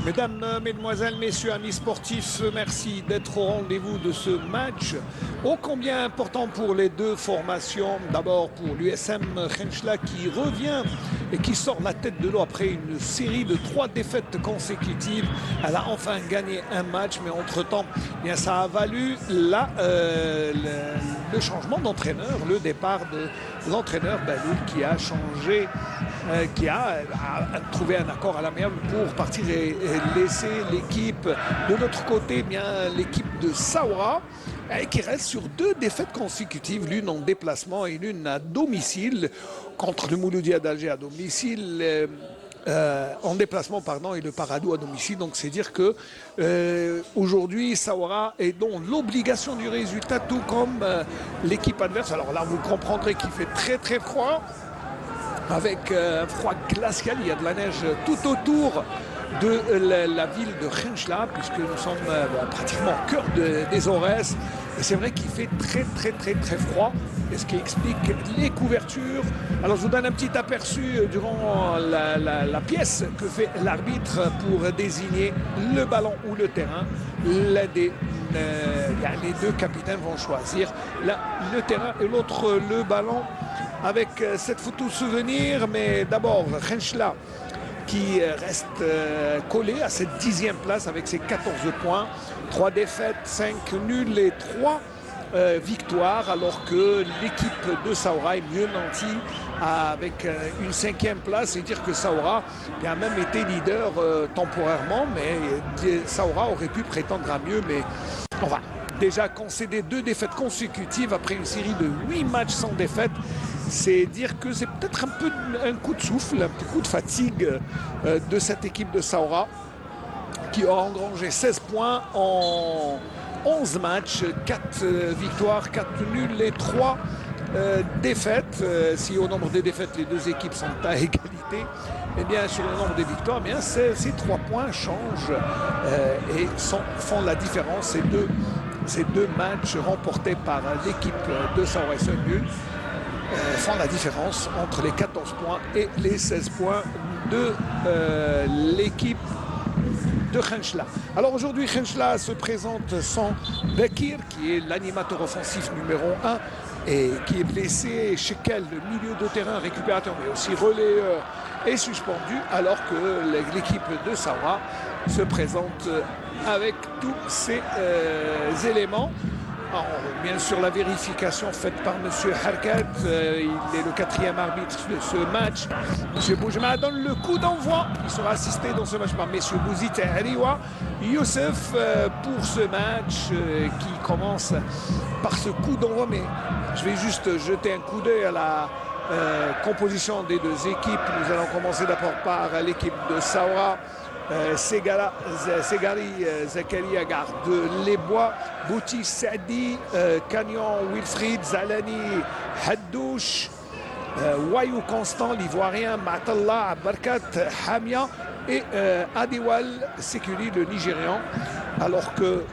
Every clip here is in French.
Mesdames, Mesdemoiselles, Messieurs, amis sportifs, merci d'être au rendez-vous de ce match ô combien important pour les deux formations. D'abord pour l'USM Khenchela qui revient et qui sort la tête de l'eau après une série de 3 défaites consécutives. Elle a enfin gagné un match, mais entre-temps, eh bien, ça a valu le changement d'entraîneur, le départ de l'entraîneur Baloul qui a changé, a trouvé un accord à l'amiable pour partir et laisser l'équipe de l'autre côté, eh bien l'équipe de Saoura, qui reste sur 2 défaites consécutives, l'une en déplacement et l'une à domicile, contre le Mouloudia d'Alger à domicile. En déplacement, pardon, et le Paradou à domicile. Donc c'est dire que aujourd'hui, Saoura est dans l'obligation du résultat, tout comme l'équipe adverse. Alors là, vous comprendrez qu'il fait très très froid, avec un froid glacial. Il y a de la neige tout autour de la ville de Khenchela, puisque nous sommes pratiquement au cœur des Aurès. Et c'est vrai qu'il fait très très très très froid, et ce qui explique les couvertures. Alors je vous donne un petit aperçu durant la pièce que fait l'arbitre pour désigner le ballon ou le terrain. Les 2 capitaines vont choisir le terrain et l'autre le ballon, avec cette photo souvenir. Mais d'abord Khenchela qui reste collé à cette 10e place avec ses 14 points, 3 défaites, 5 nuls et 3 victoires, alors que l'équipe de Saoura est mieux nantie avec une 5e place. Et dire que Saoura a même été leader temporairement, mais Saoura aurait pu prétendre à mieux. Mais on va déjà concéder 2 défaites consécutives après une série de 8 matchs sans défaite. C'est dire que c'est peut-être un peu un coup de souffle, un petit coup de fatigue de cette équipe de Saoura, qui a engrangé 16 points en 11 matchs, 4 victoires, 4 nuls et 3 défaites. Si au nombre des défaites, les 2 équipes sont à égalité, eh bien sur le nombre des victoires, eh bien ces 3 points changent et font la différence. Ces deux matchs remportés par l'équipe de Saoura, et nul, font la différence entre les 14 points et les 16 points de l'équipe de Khenchela. Alors aujourd'hui, Khenchela se présente sans Bekir, qui est l'animateur offensif numéro 1 et qui est blessé. Shekel, le milieu de terrain récupérateur, mais aussi relayeur, est suspendu, alors que l'équipe de Saoura se présente avec tous ces éléments. Alors, bien sûr, la vérification faite par M. Harkat, il est le 4e arbitre de ce match. M. Boujma donne le coup d'envoi. Il sera assisté dans ce match par M. Bouzid et Aliwa Youssef pour ce match qui commence par ce coup d'envoi. Mais je vais juste jeter un coup d'œil à la composition des 2 équipes. Nous allons commencer d'abord par l'équipe de Saoura. Segari Zakaria Garde les Bois, Bouti Saadi, Canyon Wilfried, Zalani Haddouche, Wayou Constant, l'Ivoirien, Matallah Barkat Hamia et Adiwal Sekuli, le Nigérian. Alors que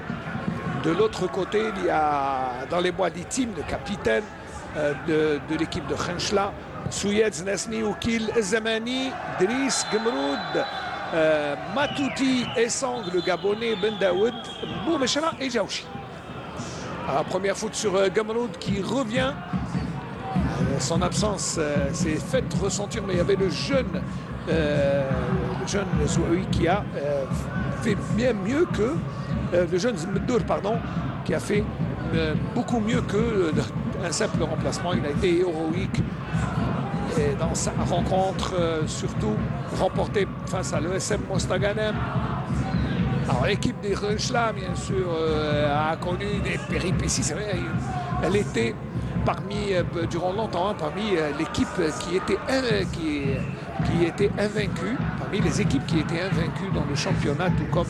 de l'autre côté, il y a dans les Bois d'Itim, le capitaine de l'équipe de Khenchela, Souyedz Nesni Oukil Zamani, Driss Gemroud, Matouti Essang, le Gabonais, Ben Daoud, Boumechana et Jaouchi. La première faute sur Gamroud qui revient. Son absence s'est faite ressentir, mais il y avait le jeune Zouaoui qui a fait bien mieux que le jeune Zmdour, pardon, qui a fait beaucoup mieux qu'un simple remplacement. Il a été héroïque. Et dans sa rencontre, surtout remportée face à l'ESM Mostaganem. Alors l'équipe des Khenchela, bien sûr, a connu des péripéties. C'est vrai, elle était durant longtemps parmi l'équipe qui était invaincue, parmi les équipes qui étaient invaincues dans le championnat, tout comme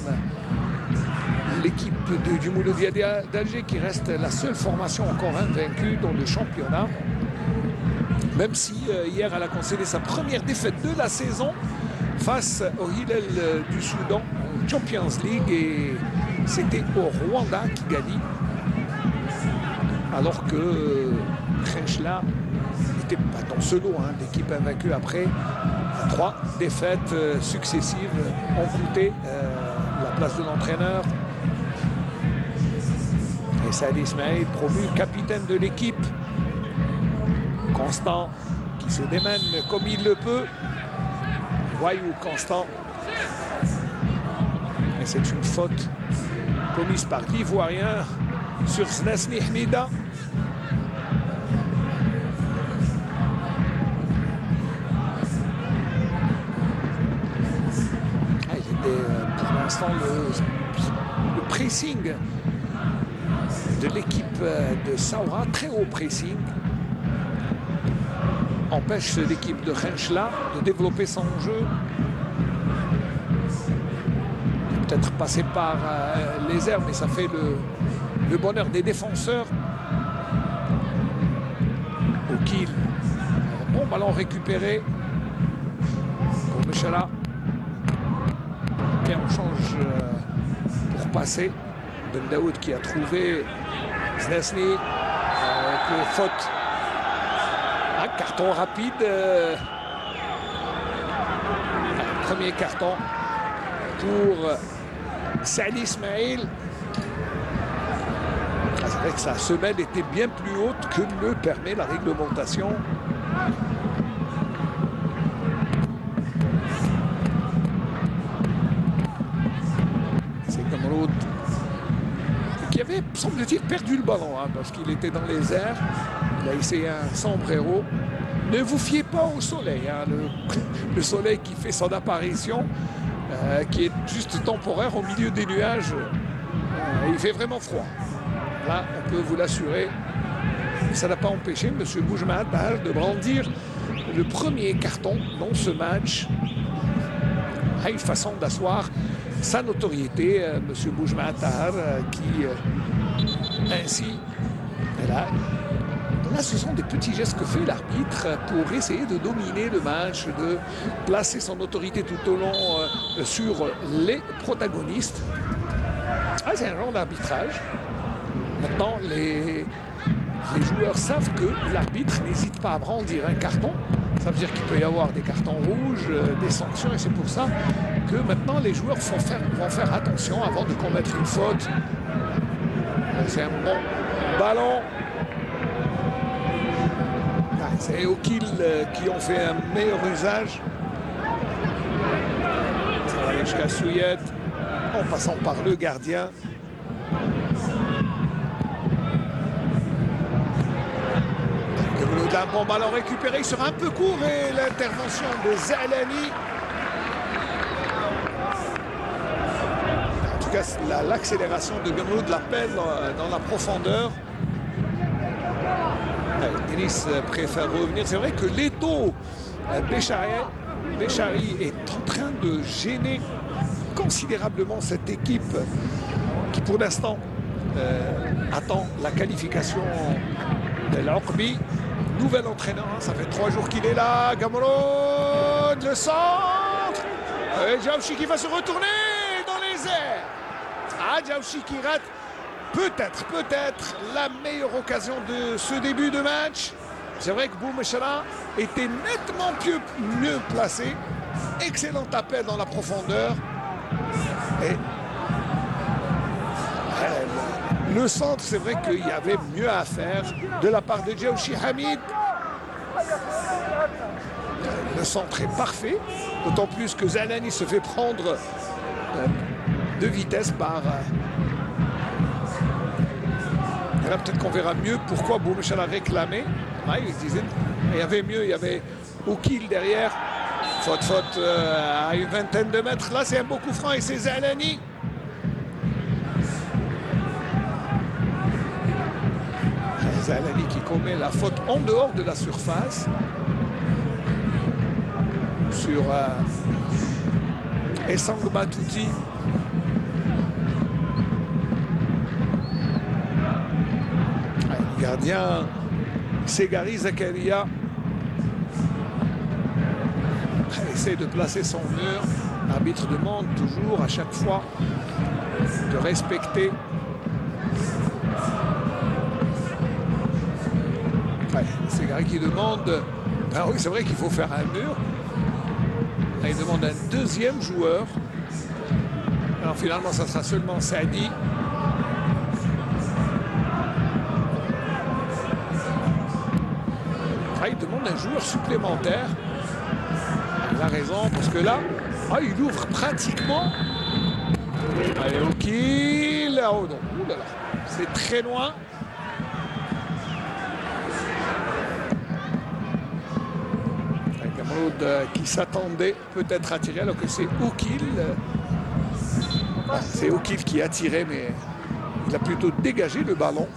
l'équipe du Mouloudia d'Alger, qui reste la seule formation encore invaincue dans le championnat. Même si hier elle a concédé sa première défaite de la saison face au Hilal du Soudan en Champions League, et c'était au Rwanda qui gagnait, alors que Khenchela était dans ce lot d'équipes invaincues après 3 défaites successives ont coûté la place de l'entraîneur. Et Saad Ismail, promu capitaine de l'équipe. Constant qui se démène comme il le peut. Voyou Constant. Et c'est une faute commise par l'Ivoirien sur Znesni Hamida. Pour l'instant, le pressing de l'équipe de Saoura, très haut pressing, empêche l'équipe de Khenchela de développer son jeu. Peut-être passer par les airs, mais ça fait le bonheur des défenseurs. Okil, bon ballon récupéré pour Mechala. Et on change pour passer. Ben Daoud qui a trouvé Znesni avec faute. Un carton rapide. Premier carton pour Saad Ismail. C'est vrai que sa semelle était bien plus haute que ne permet la réglementation. Qui avait, semble-t-il, perdu le ballon parce qu'il était dans les airs. Il a essayé un sombrero. Ne vous fiez pas au soleil. Le soleil qui fait son apparition, qui est juste temporaire au milieu des nuages. Il fait vraiment froid. Là, on peut vous l'assurer. Ça n'a pas empêché M. Boujma de brandir le premier carton dans ce match. Une façon d'asseoir sa notoriété, M. Boujma qui ainsi, là, ce sont des petits gestes que fait l'arbitre pour essayer de dominer le match, de placer son autorité tout au long sur les protagonistes. C'est un genre d'arbitrage. Maintenant, les joueurs savent que l'arbitre n'hésite pas à brandir un carton. Ça veut dire qu'il peut y avoir des cartons rouges, des sanctions, et c'est pour ça que maintenant les joueurs vont faire attention avant de commettre une faute. C'est un bon ballon. C'est Okil qui ont fait un meilleur usage. Ça va aller jusqu'à Souyet en passant par le gardien. Un bon ballon récupéré, il sera un peu court et l'intervention de Zahlani. En tout cas, l'accélération de Ganoud l'appelle dans la profondeur. Denis préfère revenir. C'est vrai que Leto Béchari est en train de gêner considérablement cette équipe qui, pour l'instant, attend la qualification de l'Orbi. Nouvel entraîneur, ça fait 3 jours qu'il est là. Gamrod, le centre. Et Djaouchi qui va se retourner dans les airs. Djaouchi qui rate peut-être la meilleure occasion de ce début de match. C'est vrai que Boumechala était nettement mieux placé. Excellent appel dans la profondeur. Et le centre, c'est vrai qu'il y avait mieux à faire de la part de Djaouchi Hamid. Le centre est parfait, d'autant plus que Zahlani se fait prendre de vitesse par... Et là, peut-être qu'on verra mieux pourquoi Boumechala a réclamé. Il disait, il y avait mieux, il y avait Okil derrière. Faute à une vingtaine de mètres. Là, c'est un beau coup franc et c'est Zahlani. Zahlani qui commet la faute en dehors de la surface sur Essang Batouti. Le gardien Ségari Zakaria essaie de placer son mur. L'arbitre demande toujours à chaque fois de respecter. Gary qui demande... Ah oui, c'est vrai qu'il faut faire un mur. Il demande un deuxième joueur. Alors finalement, ça sera seulement Saadi. Il demande un joueur supplémentaire. Il a raison, parce que là, il ouvre pratiquement. Allez, ok. Là, oh non. Ouh là là. C'est très loin. Gamrod qui s'attendait peut-être à tirer, alors que c'est Oukil. C'est Oukil qui a tiré, mais il a plutôt dégagé le ballon.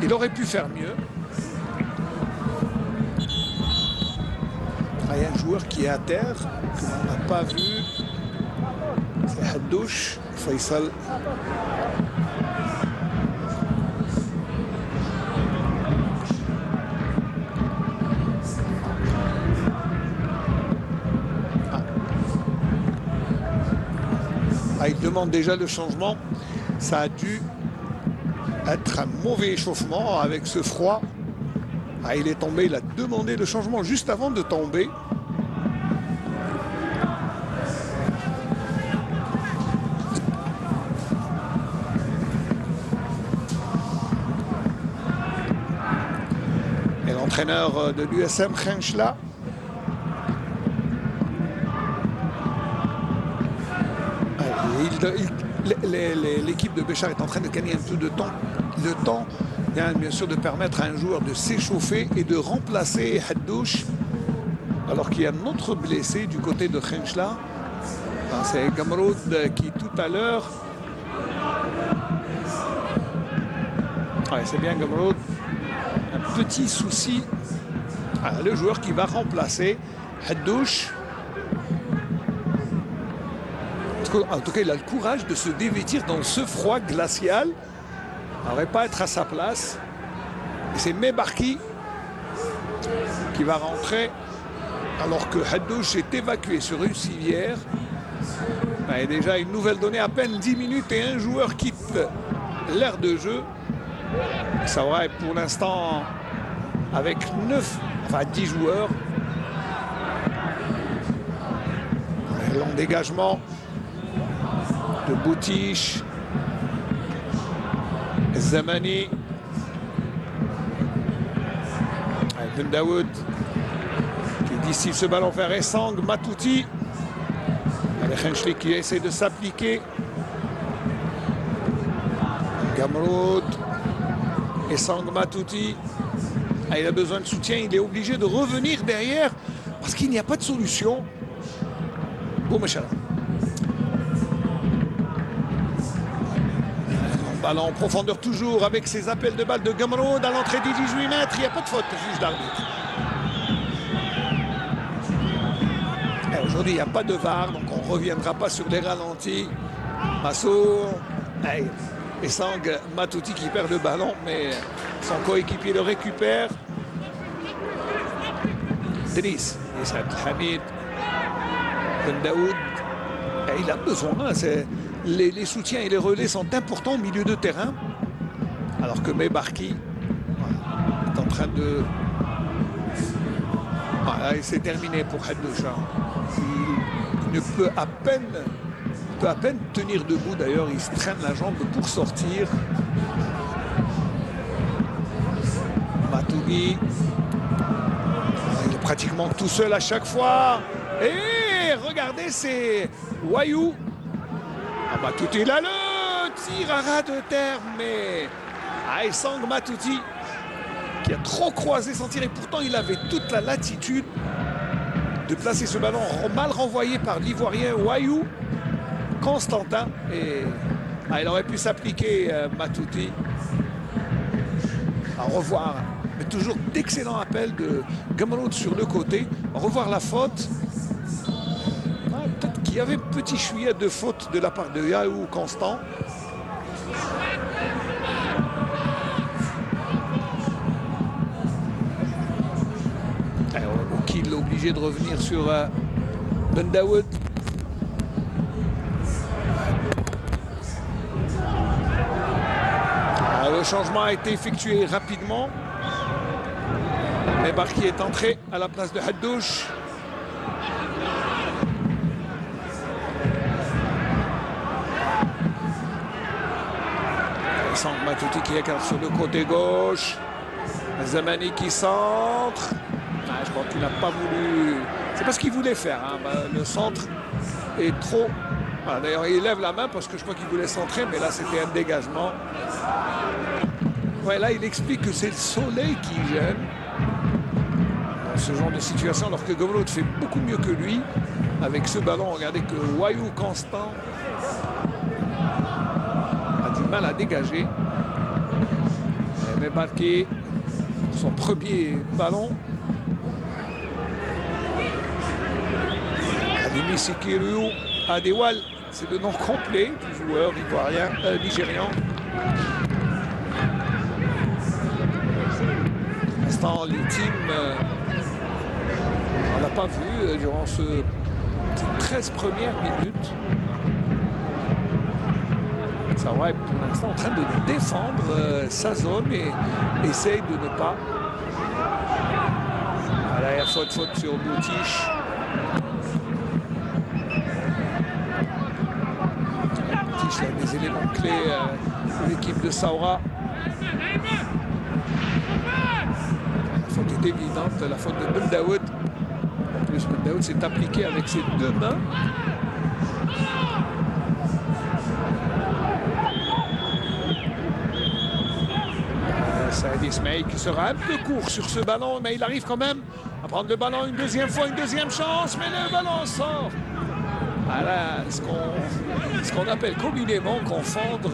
Il aurait pu faire mieux. Il y a un joueur qui est à terre, qu'on n'a pas vu. C'est Haddouche, Faisal. Il demande déjà le changement. Ça a dû être un mauvais échauffement avec ce froid. Il est tombé, il a demandé le changement juste avant de tomber. Et l'entraîneur de l'USM, Khenchla, l'équipe de Béchar est en train de gagner un peu de temps. Le temps, bien sûr, de permettre à un joueur de s'échauffer et de remplacer Haddouche. Alors qu'il y a un autre blessé du côté de Khenchla. C'est Gamrod qui tout à l'heure... c'est bien Gamrod. Un petit souci. Le joueur qui va remplacer Haddouche. En tout cas, il a le courage de se dévêtir dans ce froid glacial. Il n'aurait pas être à sa place. Et c'est Mebarki qui va rentrer alors que Haddouche est évacué sur une civière. Et déjà une nouvelle donnée, à peine 10 minutes et un joueur quitte l'aire de jeu. Ça va être pour l'instant avec 10 joueurs. Long dégagement de Boutiche, Zamani, Ben Daoud qui dissipe ce ballon vers Essang, Matouti. Khenchli qui essaie de s'appliquer. Gamrod, Essang, Matouti. Il a besoin de soutien, il est obligé de revenir derrière parce qu'il n'y a pas de solution. Boumachala. Ballon en profondeur toujours avec ses appels de balle de Gamrod à l'entrée des 18 mètres. Il n'y a pas de faute, juge d'arbitre. Aujourd'hui, il n'y a pas de VAR, donc on ne reviendra pas sur les ralentis. Massour, et Sang, Matouti qui perd le ballon, mais son coéquipier le récupère. Denis, Issad Hamid, Ben Daoud. Il a besoin, les soutiens et les relais sont importants au milieu de terrain. Alors que Mebarki est en train de... c'est terminé pour Haddouche. Il ne peut à peine tenir debout. D'ailleurs, il se traîne la jambe pour sortir. Matoubi. Il est pratiquement tout seul à chaque fois. Et regardez, c'est Wayou. Matouti, il a le tir à ras de terre, mais Essang Matouti qui a trop croisé son tir et pourtant il avait toute la latitude de placer ce ballon mal renvoyé par l'Ivoirien Wayou Constantin. Et il aurait pu s'appliquer Matouti. À revoir, mais toujours d'excellents appels de Gamrod sur le côté. À revoir la faute. Peut-être qu'il y avait un petit chouïa de faute de la part de Wayou Constant. Qu'il est obligé de revenir sur Ben Daoud. Le changement a été effectué rapidement. Mebar qui est entré à la place de Haddouche. Matouti qui écarte sur le côté gauche. Zamani qui centre. Je crois qu'il n'a pas voulu. C'est pas ce qu'il voulait faire. Le centre est trop. D'ailleurs, il lève la main parce que je crois qu'il voulait centrer, mais là, c'était un dégagement. Ouais, là, il explique que c'est le soleil qui gêne dans ce genre de situation, alors que Gomrod fait beaucoup mieux que lui. Avec ce ballon, regardez que Wayou Constant a du mal à dégager. Mais marqué son premier ballon. Ademi Sikiru Adewal, c'est le nom complet du joueur ivoirien, nigérian. Pour l'instant, les teams, on ne l'a pas vu durant ces 13 premières minutes. Saoura est pour l'instant en train de défendre sa zone et essaye de ne pas. Voilà, il y a faute sur Boutiche. Boutiche a des éléments clés pour l'équipe de Saoura. La faute est évidente, la faute de Ben Daoud. En plus, Ben Daoud s'est appliqué avec ses deux mains. Saïd Ismail qui sera un peu court sur ce ballon, mais il arrive quand même à prendre le ballon une deuxième fois, une deuxième chance, mais le ballon sort. Voilà ce qu'on appelle communément confondre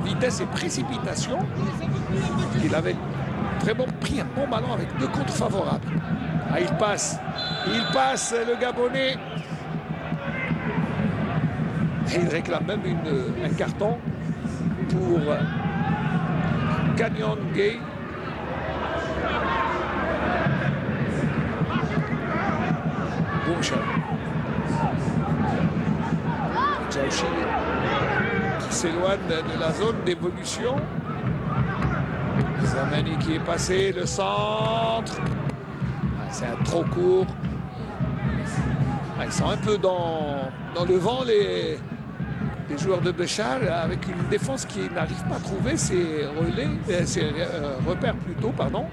vitesse et précipitation. Il avait vraiment pris un bon ballon avec deux contres favorables. Il passe le Gabonais. Et il réclame même un carton pour Canyon Gay. Boucha. Djaouchi qui s'éloigne de la zone d'évolution. Zamani qui est passé, le centre. C'est un trop court. Ils sont un peu dans le vent, les joueurs de Béchar, avec une défense qui n'arrive pas à trouver ses repères plutôt, pardon.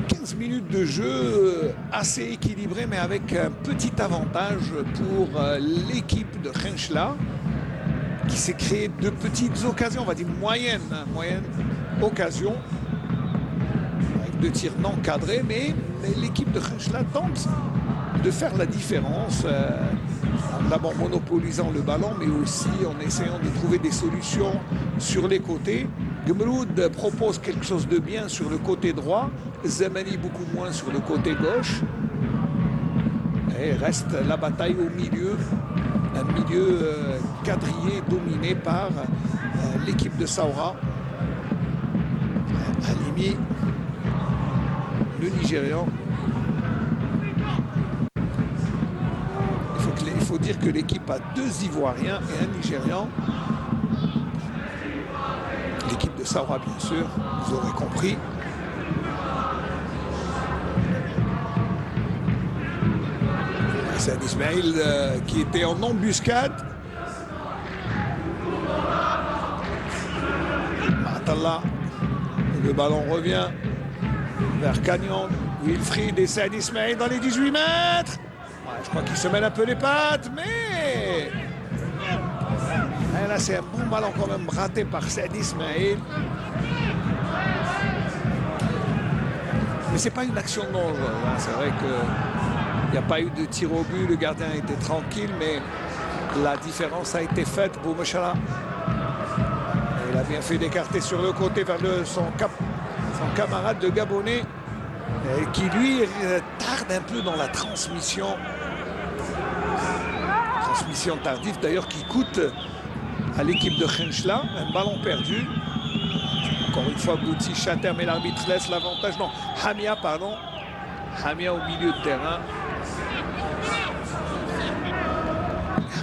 15 minutes de jeu assez équilibré, mais avec un petit avantage pour l'équipe de Khenchla, qui s'est créé de petites occasions, on va dire moyennes occasions, avec deux tirs non cadrés, mais l'équipe de Khenchla tente de faire la différence, d'abord monopolisant le ballon, mais aussi en essayant de trouver des solutions sur les côtés. Gomrod propose quelque chose de bien sur le côté droit, Zamani beaucoup moins sur le côté gauche. Et reste la bataille au milieu, un milieu quadrillé dominé par l'équipe de Saoura. Halimi, le Nigérian. Il faut dire que l'équipe a deux Ivoiriens et un Nigérian. L'équipe de Saoura, bien sûr, vous aurez compris. C'est Ismail qui était en embuscade. Matalla. Le ballon revient vers Canyon. Wilfried et Saïd Ismail dans les 18 mètres. Je crois qu'il se mêle un peu les pattes, mais là c'est un bon ballon quand même raté par Saïd Ismail. Mais c'est pas une action dangereuse. C'est vrai qu'il n'y a pas eu de tir au but, le gardien était tranquille, mais la différence a été faite pour Mouchara. Il a bien fait d'écarter sur le côté vers son camarade de Gabonais, qui lui tarde un peu dans la transmission. Transmission tardive d'ailleurs qui coûte à l'équipe de Khenchla un ballon perdu. Encore une fois, Bouti Chater, mais l'arbitre laisse l'avantage. Non, Hamia, pardon. Hamia au milieu de terrain.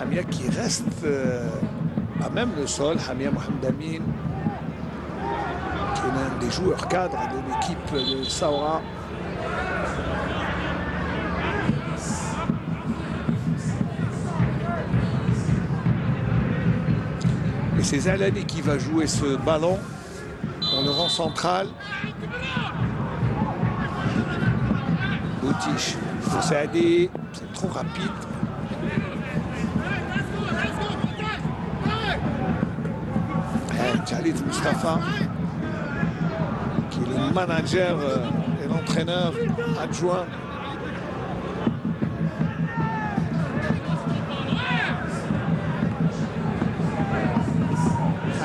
Hamia qui reste à même le sol. Hamia Mohamed Amin. des joueurs cadres de l'équipe de Saoura. Et c'est Zalani qui va jouer ce ballon dans le rang central. Boutiche, Saadi, c'est trop rapide. Khalid Mustafa, qui est le manager et l'entraîneur adjoint.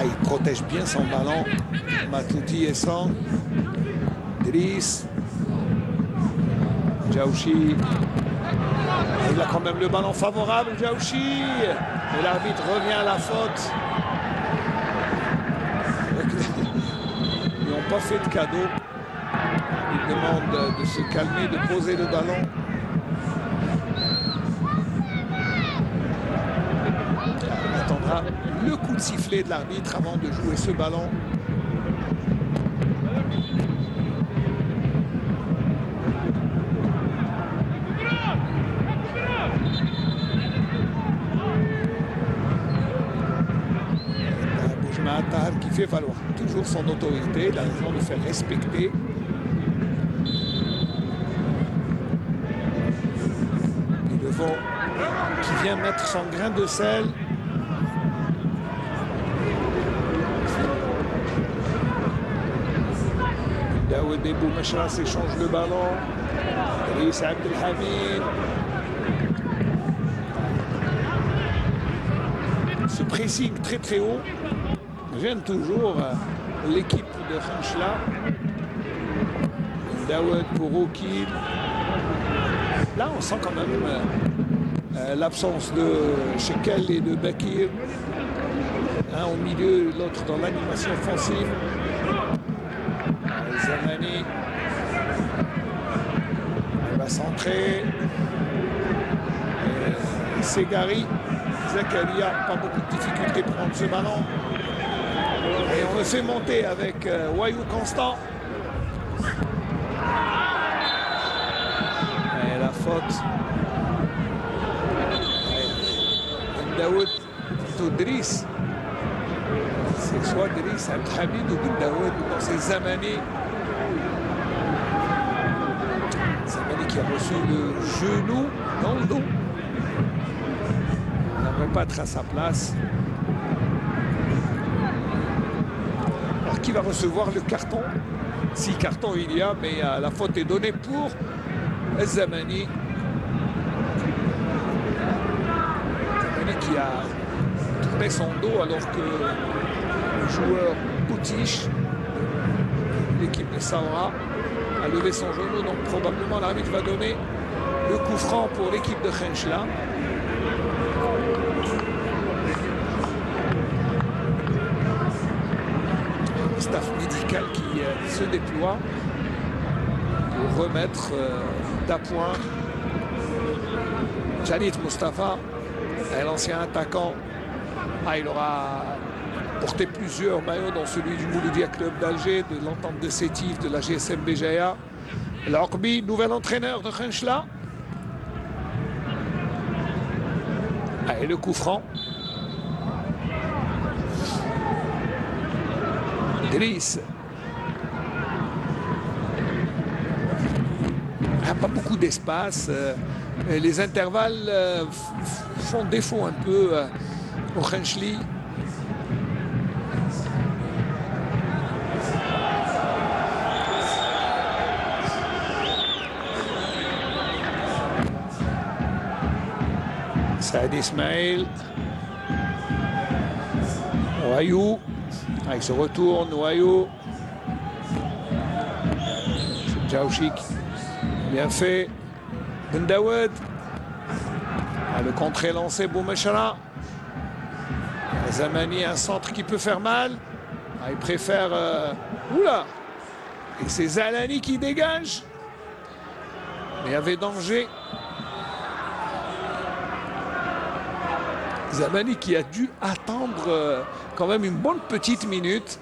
Il protège bien son ballon. Matouti et Sang. Driss. Djaouchi. Il a quand même le ballon favorable, Djaouchi. Et l'arbitre revient à la faute. Ils n'ont pas fait de cadeau. Il demande de se calmer, de poser le ballon. On attendra le coup de sifflet de l'arbitre avant de jouer ce ballon. Qui fait valoir toujours son autorité, il a raison de faire respecter. Et le vent qui vient mettre son grain de sel. Daoud et Boumechra s'échangent le ballon. Driss Abdelhamid. Ce pressing très très haut gêne toujours l'équipe de Khenchela. Daoud pour Okil. Là, on sent quand même l'absence de Shekel et de Bakir. Un au milieu, l'autre dans l'animation offensive. Zamani. Il va centrer. Segari. Zakaria, pas beaucoup de difficultés pour prendre ce ballon. Et on le fait monter avec Wayou Constant. Et la faute. Daoud Driss. C'est soit Driss Abdelhamid ou Ben Daoud. Dans ses Zamani. Zamani qui a reçu le genou dans le dos. Il n'aimerait pas être à sa place. Alors qui va recevoir le carton? Si carton il y a, mais la faute est donnée pour Zamani. Zamani qui a tourné son dos alors que le joueur Boutiche, l'équipe de Saoura, a levé son genou. Donc probablement l'arbitre va donner le coup franc pour l'équipe de Khenchela. Le staff médical qui se déploie pour remettre d'appoint Khalid Mustafa, l'ancien attaquant. Il aura porté plusieurs maillots dans celui du Mouloudia Club d'Alger, de l'entente de Sétif, de la GSM Béjaïa. L'Orbi, nouvel entraîneur de Khenchela. Et le coup franc. Driss. Pas beaucoup d'espace. Les intervalles font défaut un peu au Khencheli. Saad Ismail. Wayou. Il se retourne, Wayou. Djaouchi. Bien fait. Ben Daoud. Le contre est lancé, Boumechra. Zamani, un centre qui peut faire mal. Il préfère... Oula. Et c'est Zalani qui dégage. Mais il y avait danger. Zamani qui a dû attendre quand même une bonne petite minute.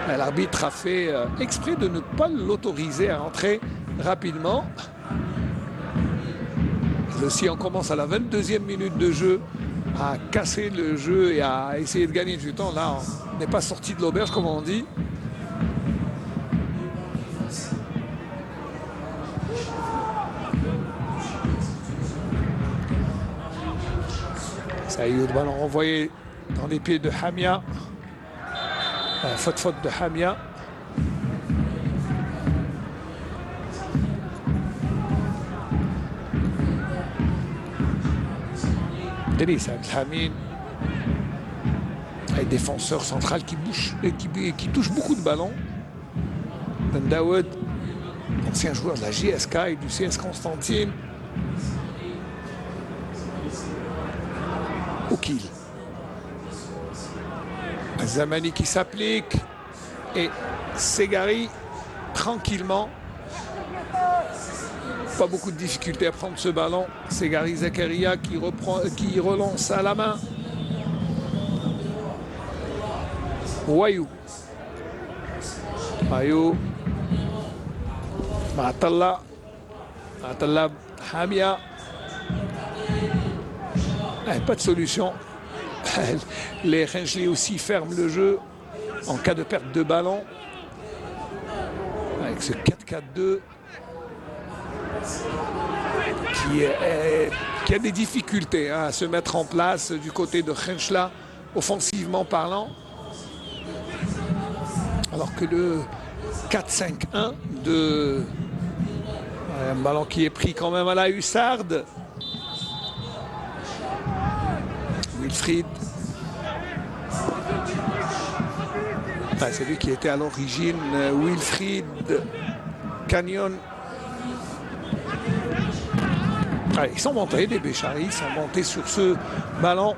L'arbitre a fait exprès de ne pas l'autoriser à rentrer rapidement. Si on commence à la 22e minute de jeu à casser le jeu et à essayer de gagner du temps, là, on n'est pas sorti de l'auberge, comme on dit. Sayoud, ballon renvoyé dans les pieds de Hamia. Faute de Hamia. Denis Abdelhamid, un défenseur central qui bouge et qui touche beaucoup de ballons. Ben Daoud, ancien joueur de la JSK et du CS Constantine. Oukil. Zamani qui s'applique et Segari tranquillement. Pas beaucoup de difficultés à prendre ce ballon. Segari Zakaria qui relance à la main. Wayou. Maatalla. Hamia. Pas de solution. Les Renchli aussi ferment le jeu en cas de perte de ballon. Avec ce 4-4-2 qui a des difficultés à se mettre en place du côté de Renchla, offensivement parlant. Alors que le 4-5-1 de un ballon qui est pris quand même à la hussarde. Wilfried. C'est lui qui était à l'origine. Wilfried Canyon. Ils sont montés, les Béchari, ils sont montés sur ce ballon.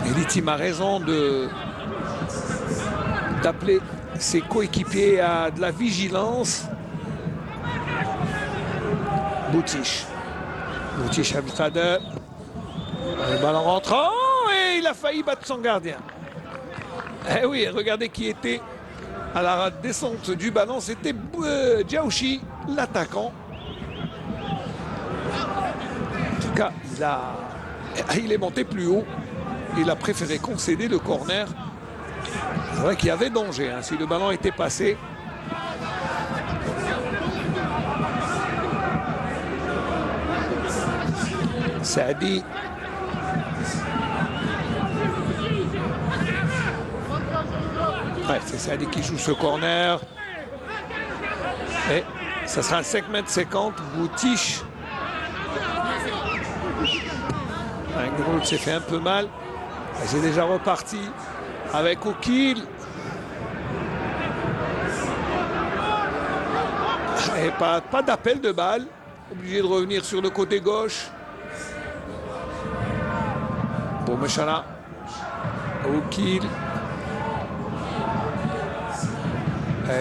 Et Litim a raison d'appeler ses coéquipiers à de la vigilance. Boutiche Abdelkader. Le ballon rentrant et il a failli battre son gardien. Eh oui, regardez qui était à la descente du ballon. C'était Djaouchi, l'attaquant. En tout cas, il est monté plus haut. Il a préféré concéder le corner. C'est vrai qu'il y avait danger si le ballon était passé. Saadi. C'est Saadi qui joue ce corner. Et ça sera 5,50 m. Boutiche. Groult s'est fait un peu mal. C'est déjà reparti avec Oukil. Et pas d'appel de balle. Obligé de revenir sur le côté gauche. Boumechana. Oukil.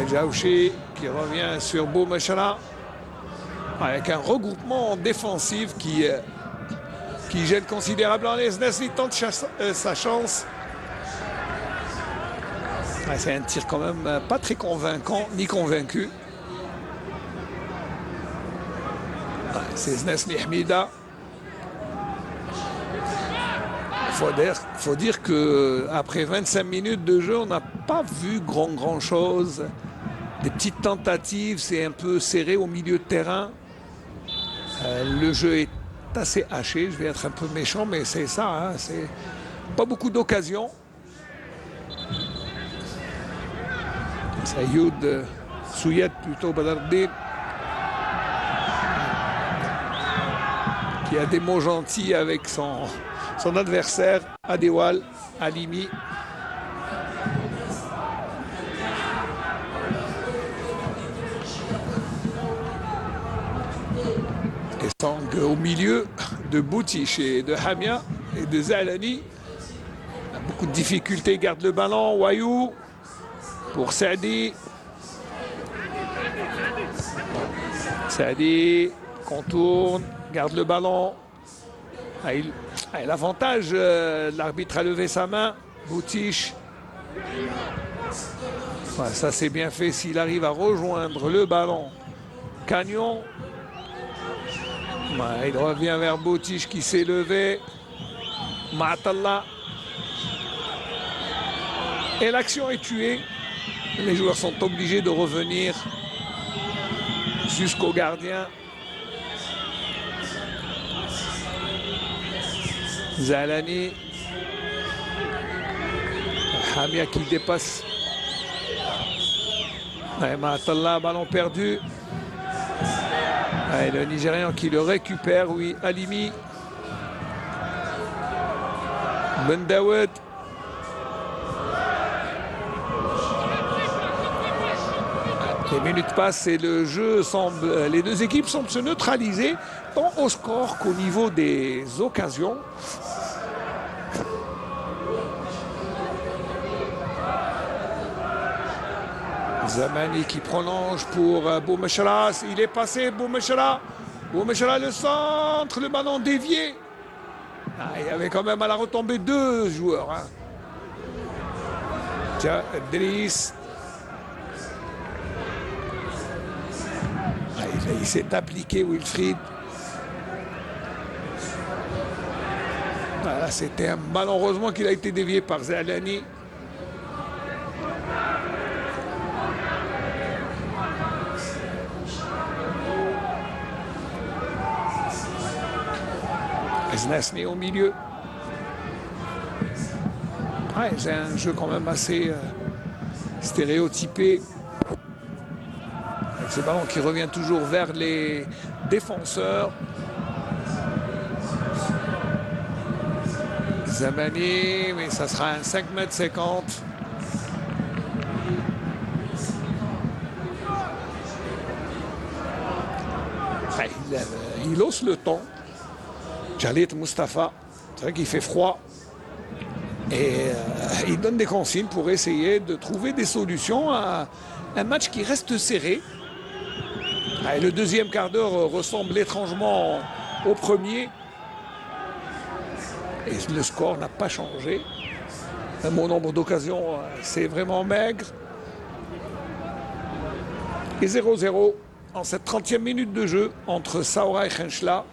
Djaouchi qui revient sur Boumechana. Avec un regroupement défensif qui gêne considérablement les Nesli tente sa chance. C'est un tir quand même pas très convaincant ni convaincu. C'est Nesli Hamida. Faut dire qu'après 25 minutes de jeu, on n'a pas vu grand chose. Des petites tentatives, c'est un peu serré au milieu de terrain. Le jeu est assez haché, je vais être un peu méchant, mais c'est ça, c'est pas beaucoup d'occasions. Sayoud Souyet plutôt Badardine qui a des mots gentils avec son adversaire Adewal Alimi. Et Sang au milieu de Boutiche et de Hamia et de Zalani. Beaucoup de difficultés, garde le ballon. Wayou pour Saadi. Saadi contourne, garde le ballon. L'avantage, l'arbitre a levé sa main. Boutiche Ouais, ça c'est bien fait s'il arrive à rejoindre le ballon. Cagnon. Ouais, il revient vers Botiche qui s'est levé. Maatalla. Et l'action est tuée. Les joueurs sont obligés de revenir jusqu'au gardien. Zalani. Hamia qui dépasse. Maatalla, ballon perdu. Et le Nigérian qui le récupère, oui, Halimi. Ben Daoud. Les minutes passent et le jeu semble. Les deux équipes semblent se neutraliser tant au score qu'au niveau des occasions. Zamani qui prolonge pour Boumechra. Il est passé, Boumechra. Boumechra, le centre, le ballon dévié. Ah, il y avait quand même à la retombée deux joueurs. Hein. Tiens, Driss. Ah, il s'est appliqué, Wilfried. Voilà, c'était malheureusement qu'il a été dévié par Zalani. Nesni au milieu. Ouais, c'est un jeu quand même assez stéréotypé. Avec ce ballon qui revient toujours vers les défenseurs. Zamani, mais ça sera un 5,50 m. Ouais, il hausse le ton. Jalit Mustafa, c'est vrai qu'il fait froid et il donne des consignes pour essayer de trouver des solutions à un match qui reste serré. Et le deuxième quart d'heure ressemble étrangement au premier et le score n'a pas changé. Mon nombre d'occasions, c'est vraiment maigre. Et 0-0 en cette 30e minute de jeu entre Saoura et Khenchla.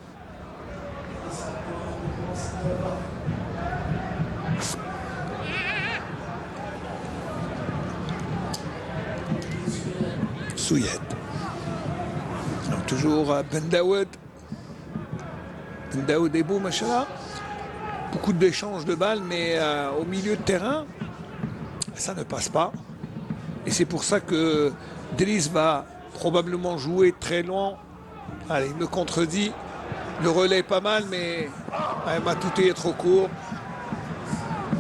Souyed. Donc toujours Ben Daoud. Ben Daoud et Boumechra. Beaucoup d'échanges de balles, mais au milieu de terrain, ça ne passe pas. Et c'est pour ça que Driss va probablement jouer très loin. Allez, il me contredit. Le relais est pas mal, mais Matouté est trop court.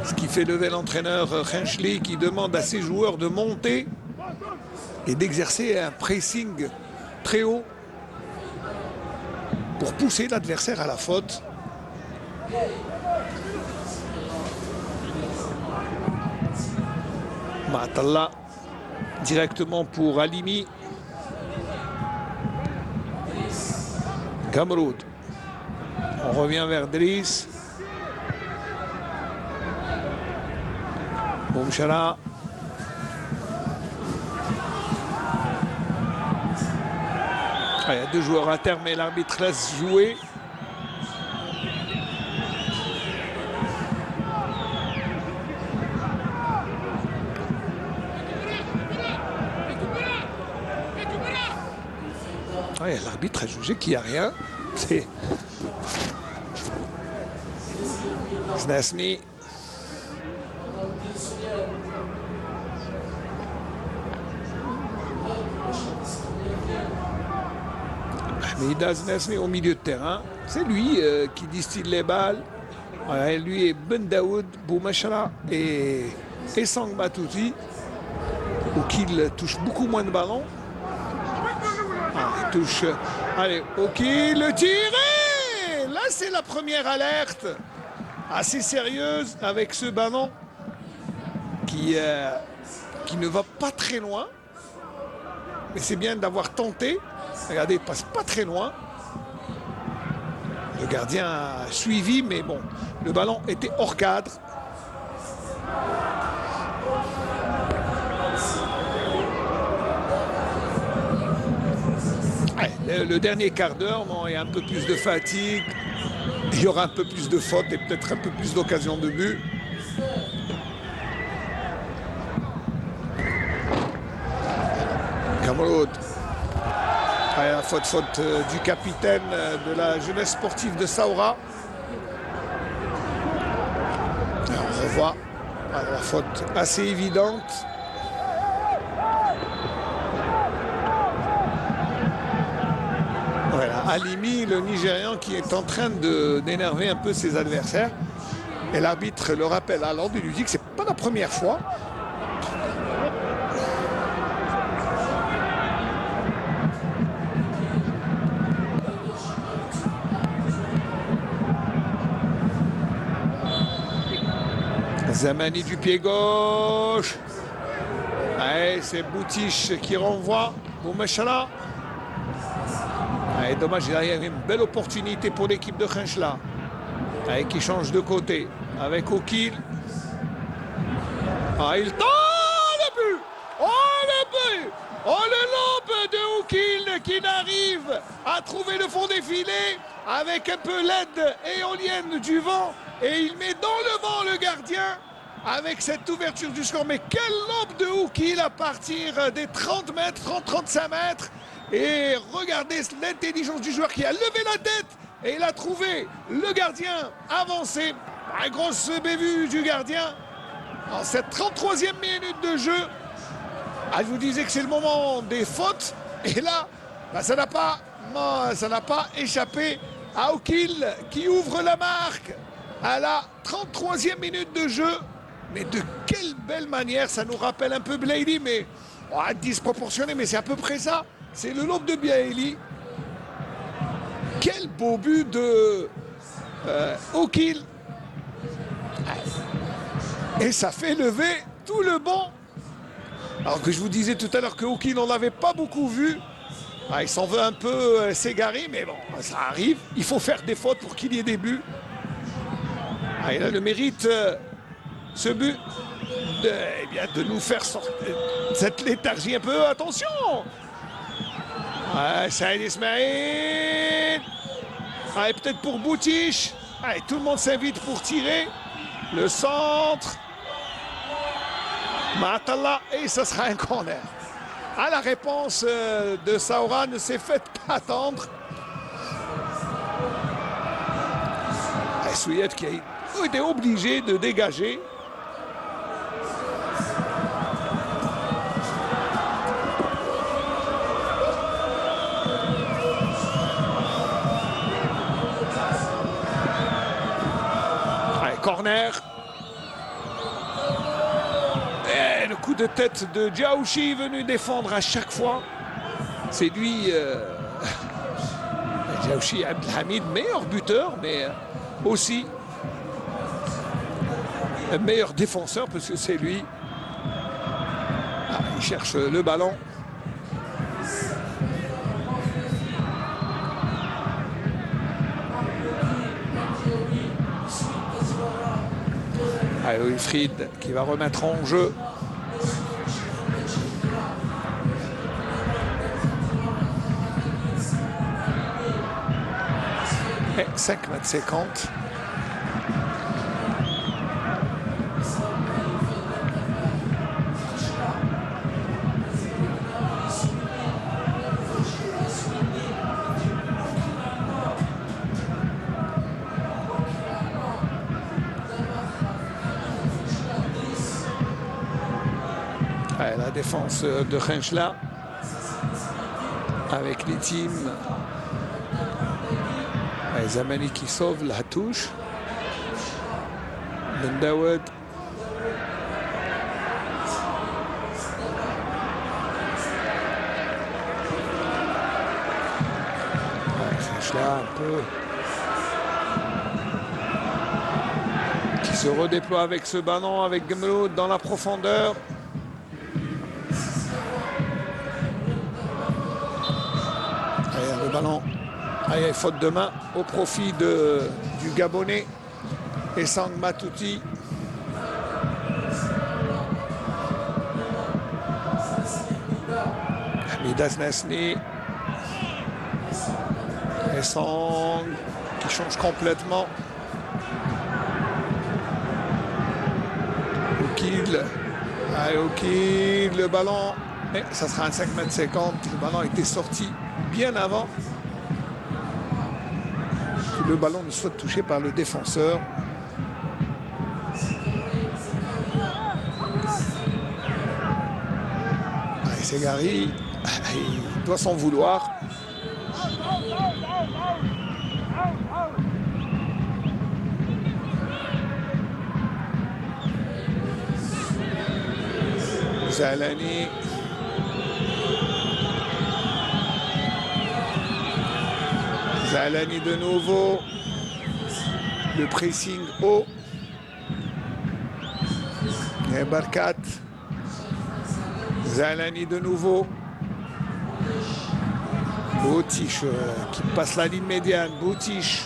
Ce qui fait lever l'entraîneur Khenchli qui demande à ses joueurs de monter et d'exercer un pressing très haut pour pousser l'adversaire à la faute. Maatalla directement pour Halimi. Gamroud. On revient vers Driss. Boumechra. Il y a deux joueurs à terre, mais l'arbitre laisse jouer. Ouais, l'arbitre a jugé qu'il n'y a rien. C'est Znasni. Ahmida Znasni au milieu de terrain. C'est lui qui distille les balles. Ouais, lui et Ben Daoud, Boumechra et Sang Matouti, ou qu'il touche beaucoup moins de ballons. Il touche. Allez, ok, le tiré. Là, c'est la première alerte assez sérieuse avec ce ballon qui ne va pas très loin. Mais c'est bien d'avoir tenté. Regardez, il passe pas très loin. Le gardien a suivi, mais bon, le ballon était hors cadre. le dernier quart d'heure, il y a un peu plus de fatigue, il y aura un peu plus de fautes et peut-être un peu plus d'occasions de but. Gamrot. La faute du capitaine de la jeunesse sportive de Saoura. On revoit la faute assez évidente. Voilà, Halimi, le Nigérian, qui est en train d'énerver un peu ses adversaires. Et l'arbitre le rappelle à l'ordre, il lui dit que c'est pas la première fois. Zamani du pied gauche. Allez, c'est Boutiche qui renvoie. Boumechala. Dommage, il y a une belle opportunité pour l'équipe de Khenchela. Qui change de côté avec Oukil. Il tente le but. Oh le but. Oh le lobe de Oukil qui n'arrive à trouver le fond des filets avec un peu l'aide éolienne du vent. Et il met dans le vent le gardien avec cette ouverture du score. Mais quel lobe de Oukil à partir des 30 mètres, 30-35 mètres. Et regardez l'intelligence du joueur qui a levé la tête et il a trouvé le gardien avancé. Une grosse bévue du gardien en cette 33e minute de jeu. Je vous disais que c'est le moment des fautes. Et là, ça n'a pas échappé à Oukil qui ouvre la marque à la 33e minute de jeu. Mais de quelle belle manière, ça nous rappelle un peu Blaili, mais disproportionné, mais c'est à peu près ça. C'est le lobe de Biaeli. Quel beau but de Oukil. Et ça fait lever tout le banc. Alors que je vous disais tout à l'heure que Oukil, on ne l'avait pas beaucoup vu. Il s'en veut un peu s'égarer, mais bon, ça arrive. Il faut faire des fautes pour qu'il y ait des buts. Il a le mérite, ce but, de nous faire sortir cette léthargie un peu. Attention! Saïd Ismail. Peut-être pour Boutiche. Tout le monde s'invite pour tirer. Le centre. Maatalla. Et ce sera un corner. La réponse de Saoura ne s'est faite pas attendre. Souyet qui a été obligé de dégager. Corner. Et le coup de tête de Djaouchi venu défendre à chaque fois. C'est lui, Djaouchi Abdelhamid, meilleur buteur, mais aussi un meilleur défenseur parce que c'est lui. Il cherche le ballon. Wilfried qui va remettre en jeu. Et 5 mètres 50. La défense de Khenchela avec les teams. Zamani qui sauve la touche. Ben Daoud. Khenchela un peu qui se redéploie avec ce ballon avec Gamrot dans la profondeur. Le ballon, il y a une faute de main au profit du Gabonais et Sang Matouti. Hamid Asnasni. Essang qui change complètement. Oukil. Oukil, le ballon. Et ça sera un 5,50 m. Le ballon a été sorti bien avant que le ballon ne soit touché par le défenseur. C'est Gary. Il doit s'en vouloir. Zahalani. Zahalani de nouveau. Le pressing haut. Et Barkat. Zahalani de nouveau. Boutiche qui passe la ligne médiane. Boutiche.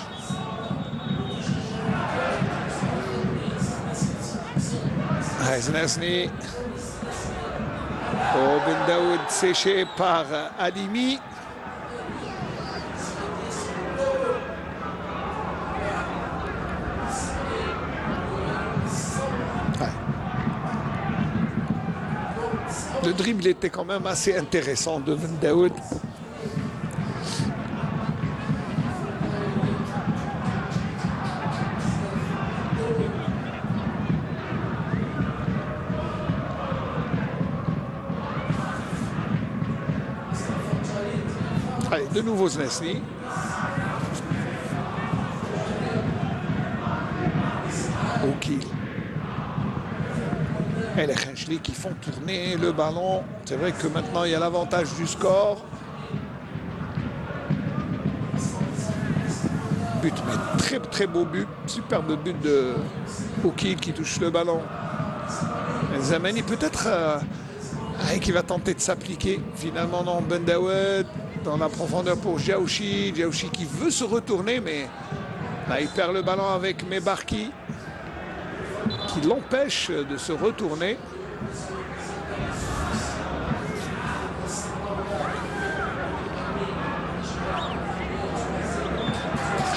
Znesny. Ben Daoud séché par Halimi. Le dribble était quand même assez intéressant de Ben Daoud. Allez, de nouveau Znesny. Oukil. Et les Khenchli qui font tourner le ballon. C'est vrai que maintenant il y a l'avantage du score. But, mais très très beau but. Superbe but de Oukil qui touche le ballon. Zamani peut-être qui va tenter de s'appliquer. Finalement non, Ben Daoud dans la profondeur pour Djaouchi. Djaouchi qui veut se retourner, mais là, il perd le ballon avec Mebarki qui l'empêche de se retourner.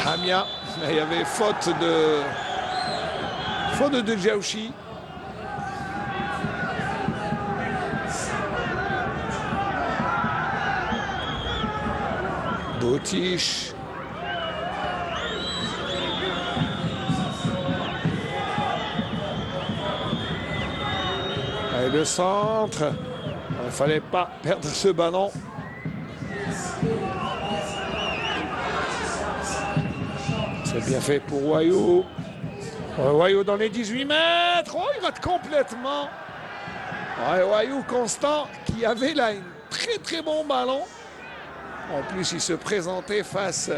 Hamia, il y avait faute de Djaouchi. Boutiche. Et le centre. Il ne fallait pas perdre ce ballon. C'est bien fait pour Wayou. Wayou dans les 18 mètres. Oh, il rate complètement. Wayou Constant qui avait là un très très bon ballon. En plus, il se présentait face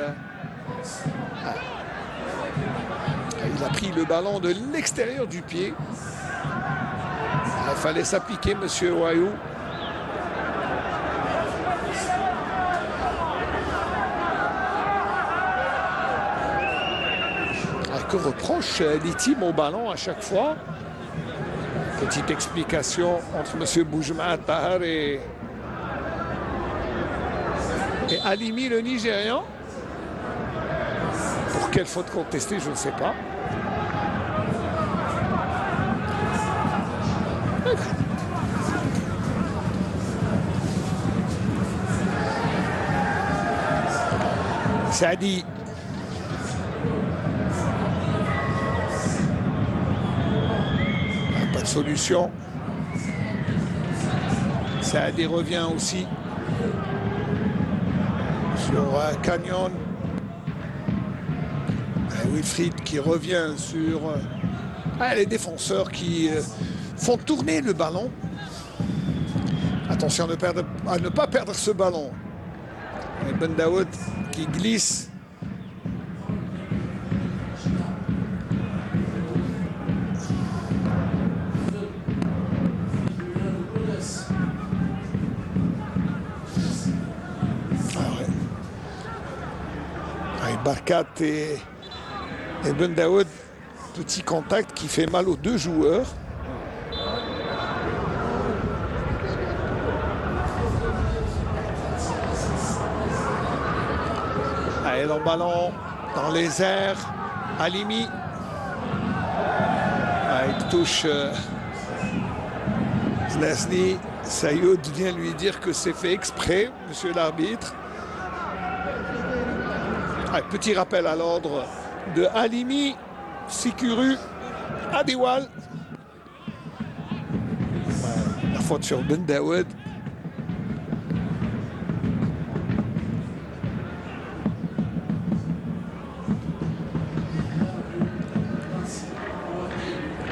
il a pris le ballon de l'extérieur du pied. Il fallait s'appliquer, monsieur Wayou. Que reproche l'ITIM au ballon à chaque fois? Petite explication entre monsieur Boujma Tahar et Halimi, le Nigérian. Pour quelle faute contestée, je ne sais pas. Saadi. Pas de solution. Saadi revient aussi sur Canyon. Wilfried qui revient sur les défenseurs qui font tourner le ballon. Attention à ne pas perdre ce ballon. Et Ben Daoud qui glisse. Barkat et Ben Daoud, petit contact qui fait mal aux deux joueurs. Allez, le ballon dans les airs. Halimi. Il touche Znesny. Sayoud vient lui dire que c'est fait exprès, monsieur l'arbitre. Petit rappel à l'ordre de Halimi, Sikuru, Adiwal. La faute sur Ben Daoud.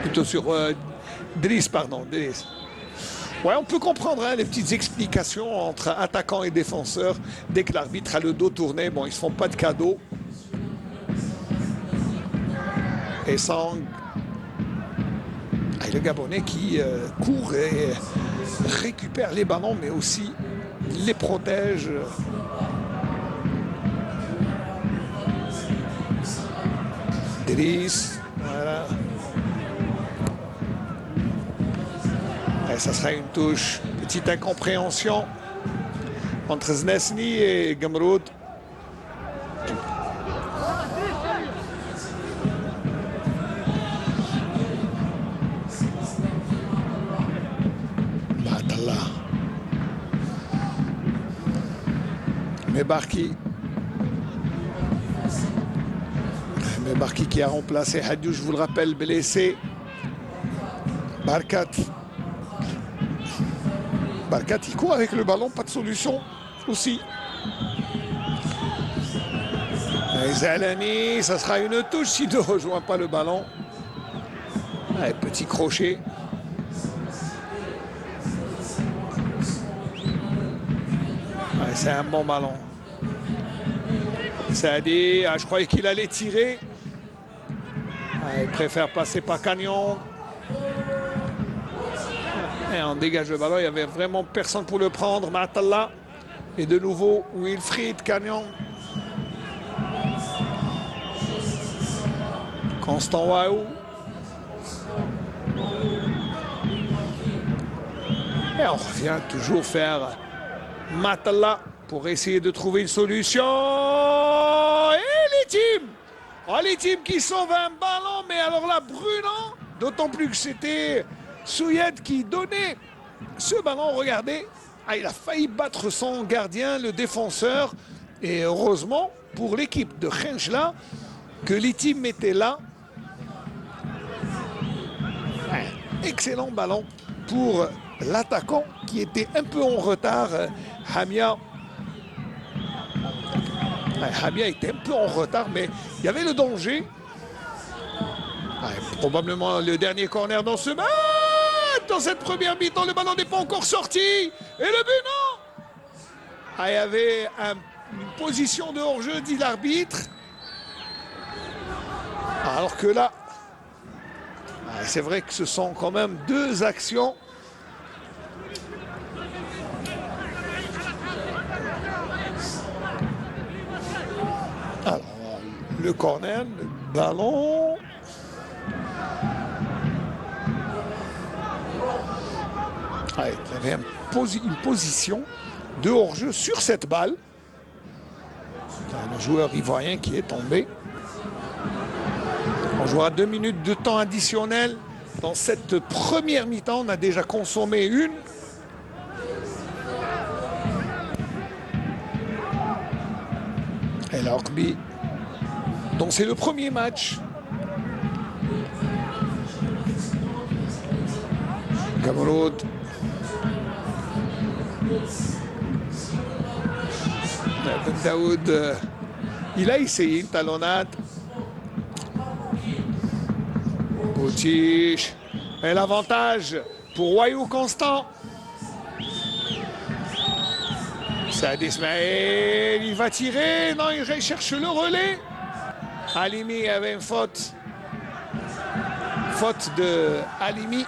Plutôt sur Driss, pardon, Driss. Ouais, on peut comprendre les petites explications entre attaquants et défenseurs. Dès que l'arbitre a le dos tourné, bon, ils ne se font pas de cadeaux. Et Sang, le Gabonais qui court et récupère les ballons, mais aussi les protège. Driss, voilà. Et ça sera une touche. Petite incompréhension entre Znesny et Gamroud. Matallah. Mebarki. Mebarki qui a remplacé Hadjou, je vous le rappelle, blessé. Barkat. Barkat, il court avec le ballon, pas de solution aussi. Et Zalani, ça sera une touche s'il ne rejoint pas le ballon. Allez, petit crochet. C'est un bon ballon. Saadi, je croyais qu'il allait tirer. Il préfère passer par Canyon. Et on dégage le ballon, il n'y avait vraiment personne pour le prendre. Matallah. Et de nouveau, Wilfried Canyon. Constant Waou. Et on revient toujours faire Matallah pour essayer de trouver une solution. Et les teams. Oh, les teams qui sauvent un ballon, mais alors là, brûlant. D'autant plus que c'était Souyed qui donnait ce ballon. Regardez, il a failli battre son gardien, le défenseur. Et heureusement pour l'équipe de Khenchla que les teams étaient là. Excellent ballon pour l'attaquant qui était un peu en retard, Hamia. Hamia était un peu en retard, mais il y avait le danger. Probablement le dernier corner dans ce match. Dans cette première mi-temps, le ballon n'est pas encore sorti. Et le but, non. Il y avait une position de hors-jeu, dit l'arbitre. Alors que là, c'est vrai que ce sont quand même deux actions. Alors, le corner, le ballon. Il y avait une position de hors-jeu sur cette balle. Le joueur ivoirien qui est tombé. On jouera 2 minutes de temps additionnel. Dans cette première mi-temps, on a déjà consommé une. Et l'Orbi. Donc c'est le premier match. Gamroud. Ben Daoud, il a essayé une talonnade. Boutiche. Et l'avantage pour Wayou Constant. Saad Ismaël, il va tirer. Non, il cherche le relais. Halimi avait une faute. Faute de Halimi.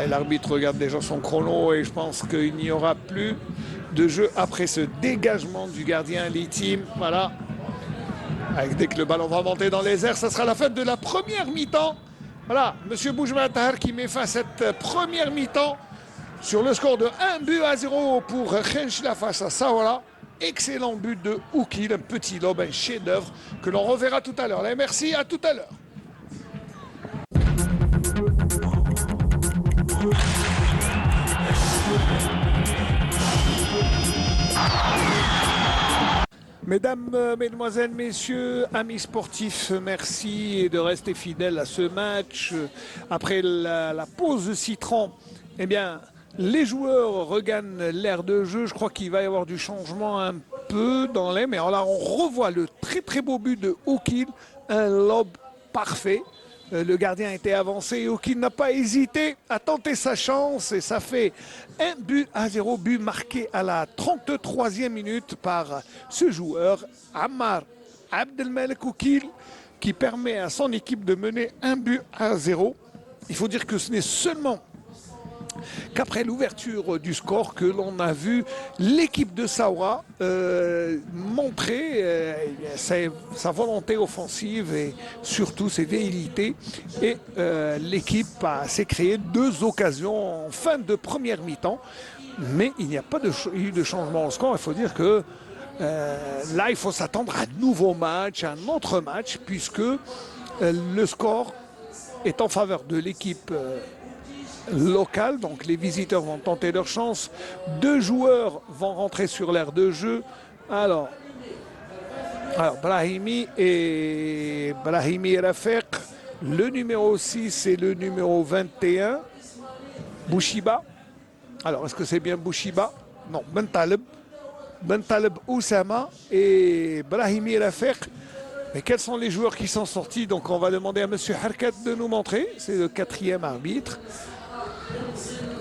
L'arbitre regarde déjà son chrono et je pense qu'il n'y aura plus de jeu après ce dégagement du gardien Litim. Voilà. Dès que le ballon va monter dans les airs, ça sera la fin de la première mi-temps. Voilà, M. Boujmatar qui met fin à cette première mi-temps sur le score de 1-0 pour Khenchla face à Saoura. Excellent but de Oukil, un petit lob, un chef-d'œuvre que l'on reverra tout à l'heure. Merci, à tout à l'heure. Mesdames, Mesdemoiselles, Messieurs, amis sportifs, merci de rester fidèles à ce match. Après la pause citron, eh bien, les joueurs regagnent l'aire de jeu. Je crois qu'il va y avoir du changement un peu dans l'air. Mais alors là, on revoit le très très beau but de Oukil, un lob parfait. Le gardien était avancé et Oukil n'a pas hésité à tenter sa chance et ça fait 1-0, but marqué à la 33e minute par ce joueur, Ammar Abdelmalek Oukil, qui permet à son équipe de mener 1-0. Il faut dire que ce n'est seulement qu'après l'ouverture du score que l'on a vu l'équipe de Saoura montrer sa volonté offensive et surtout ses velléités. Et l'équipe s'est créé 2 occasions en fin de première mi-temps. Mais il n'y a pas eu de changement au score. Il faut dire que là, il faut s'attendre à un nouveau match, un autre match, puisque le score est en faveur de l'équipe local, donc les visiteurs vont tenter leur chance. 2 joueurs vont rentrer sur l'aire de jeu. Alors Brahimi et Rafek, le numéro 6 et le numéro 21, Bouchiba. Alors, est-ce que c'est bien Bouchiba? Non, Bentaleb Oussama et Brahimi Rafek. Mais quels sont les joueurs qui sont sortis? Donc on va demander à M. Harkat de nous montrer. C'est le 4e arbitre.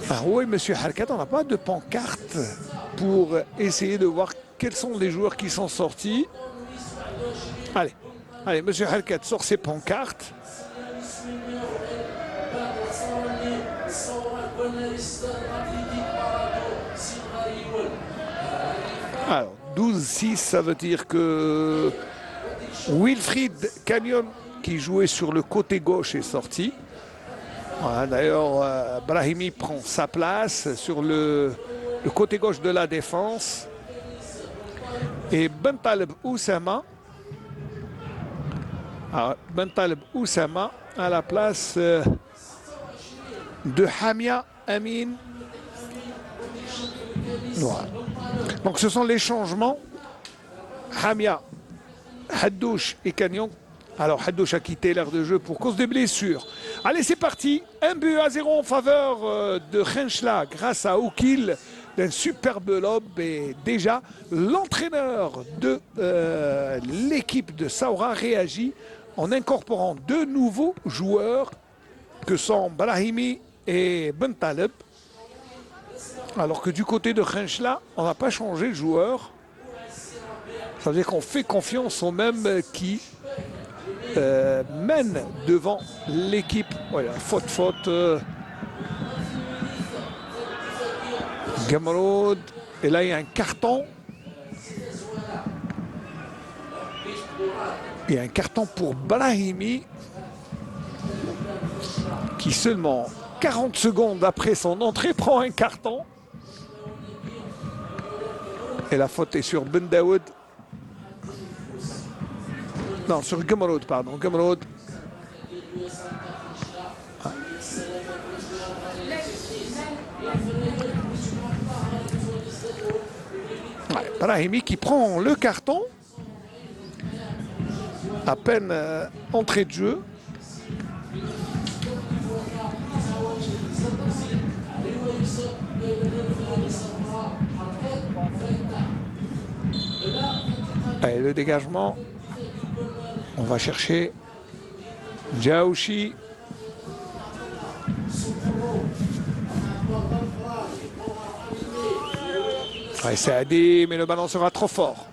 Ah oui, M. Harkat, on n'a pas de pancarte pour essayer de voir quels sont les joueurs qui sont sortis. Allez, M. Harkat sort ses pancartes. Alors, 12-6, ça veut dire que Wilfried Canyon, qui jouait sur le côté gauche, est sorti. Voilà, d'ailleurs, Brahimi prend sa place sur le côté gauche de la défense. Et Bentaleb Oussama à la place de Hamia Amin. Voilà. Donc ce sont les changements. Hamia, Haddouche et Canyon. Alors Haddouche a quitté l'aire de jeu pour cause de blessures. Allez, c'est parti. 1-0 en faveur de Khenchla grâce à Oukil d'un superbe lob. Et déjà, l'entraîneur de l'équipe de Saoura réagit en incorporant 2 nouveaux joueurs que sont Brahimi et Bentaleb. Alors que du côté de Khenchla, on n'a pas changé de joueur. Ça veut dire qu'on fait confiance aux mêmes qui mènent devant l'équipe. Voilà, faute. Gamrod. Et là, il y a un carton. Il y a un carton pour Brahimi qui seulement 40 secondes après son entrée prend un carton. Et la faute est sur Ben Daoud. Non, sur Gamrod, pardon. Gamrod. Ouais, Brahimi qui prend le carton. À peine entrée de jeu. Allez, le dégagement. On va chercher Djaouchi. Ouais, c'est Adi, mais le ballon sera trop fort.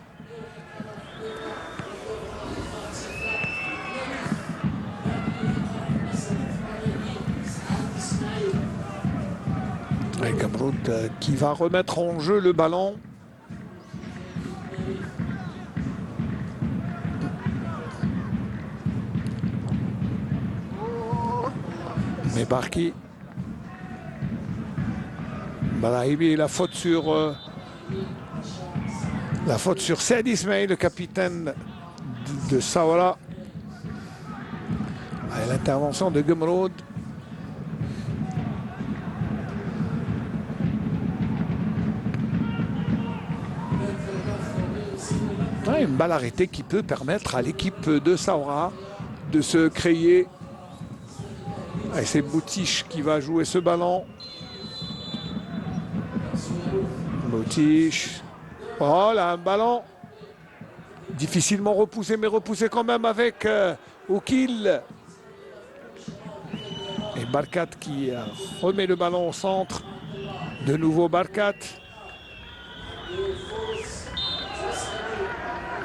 Et Gamrod qui va remettre en jeu le ballon. Mais Barki. Brahimi, la faute sur Saad Ismail, le capitaine de Saoura. Et l'intervention de Gumroud. Une balle arrêtée qui peut permettre à l'équipe de Saoura de se créer. Et c'est Boutiche qui va jouer ce ballon. Boutiche. Oh là, un ballon difficilement repoussé, mais repoussé quand même avec Oukil. Et Barkat qui remet le ballon au centre. De nouveau Barkat.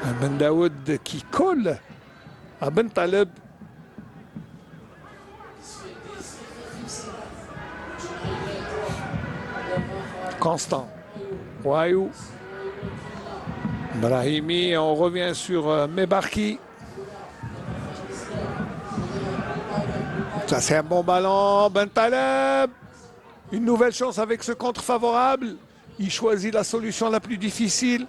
Un Ben Daoud qui colle à Ben Taleb. Constant. Wayou. Brahimi, on revient sur Mebarki. Ça c'est un bon ballon. Ben Taleb. Une nouvelle chance avec ce contre favorable. Il choisit la solution la plus difficile.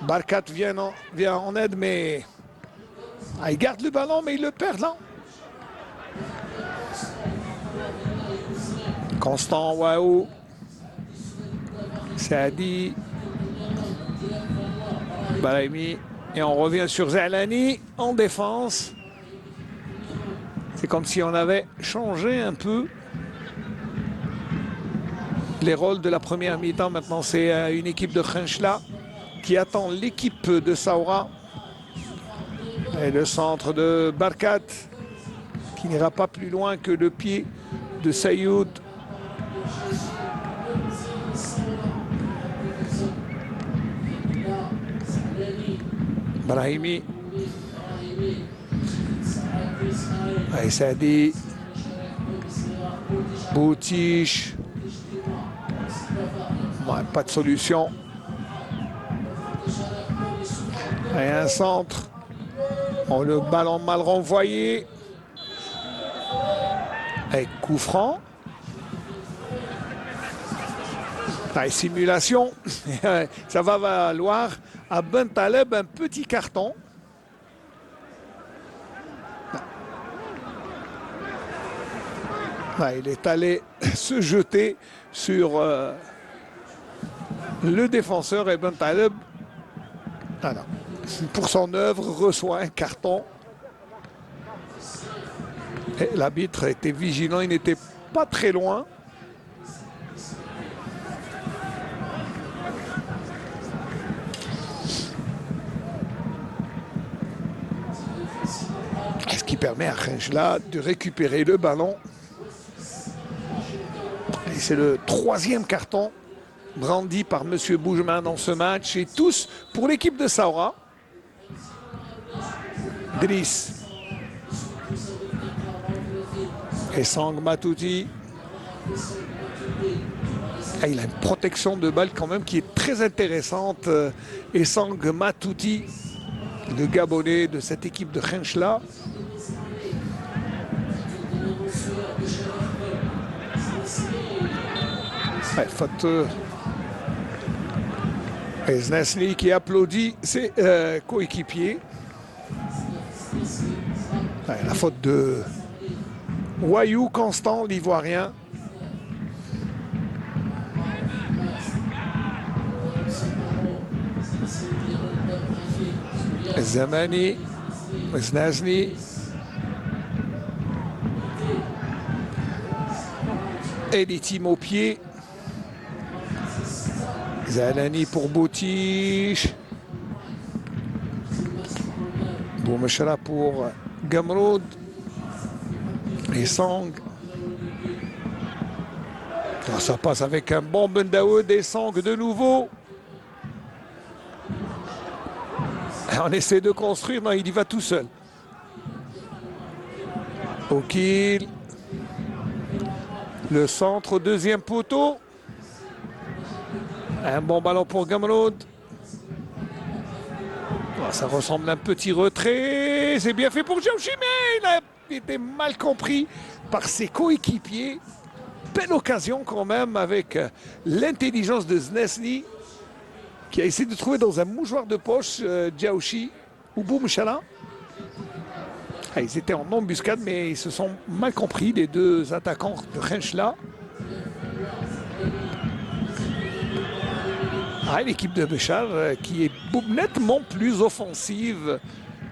Barkat vient en aide, mais il garde le ballon, mais il le perd là. Constant, Waouh. Saadi. Brahimi. Et on revient sur Zahlani en défense. C'est comme si on avait changé un peu les rôles de la première mi-temps. Maintenant, c'est une équipe de Khenchla qui attend l'équipe de Saoura. Et le centre de Barkat qui n'ira pas plus loin que le pied de Sayoud. Brahimi. Et Saadi. Boutiche. Ouais, pas de solution. Et un centre. Oh, le ballon mal renvoyé. Et coup franc. Et simulation. Ça va valoir à Ben Taleb un petit carton. Il est allé se jeter sur le défenseur et Ben Taleb, pour son œuvre, reçoit un carton. L'arbitre était vigilant, il n'était pas très loin. Ce qui permet à Khenchla de récupérer le ballon. Et c'est le troisième carton brandi par M. Boujman dans ce match. Et tous pour l'équipe de Saoura. Driss. Et Sang Matouti. Il a une protection de balle quand même qui est très intéressante. Et Sang Matouti, le Gabonais de cette équipe de Khenchla. Faute. Et Znesny qui applaudit ses coéquipiers. La faute de Wayou Constant, l'Ivoirien. Zamani, Znesny. Et les teams au pied. Zahlani pour Boutiche. Boumeshra pour Gumroud. Et Sang. Ça passe avec un bon Ben Daoud et Sang de nouveau. On essaie de construire, non, il y va tout seul. Oukil. Le centre au deuxième poteau. Un bon ballon pour Gumroud. Ça ressemble à un petit retrait. C'est bien fait pour Djamchi, mais il a été mal compris par ses coéquipiers. Belle occasion quand même avec l'intelligence de Znesny qui a essayé de trouver dans un mouchoir de poche Djaouchi ou Boumchala. Ils étaient en embuscade, mais ils se sont mal compris, les deux attaquants de Khenchla. L'équipe de Béchar qui est nettement plus offensive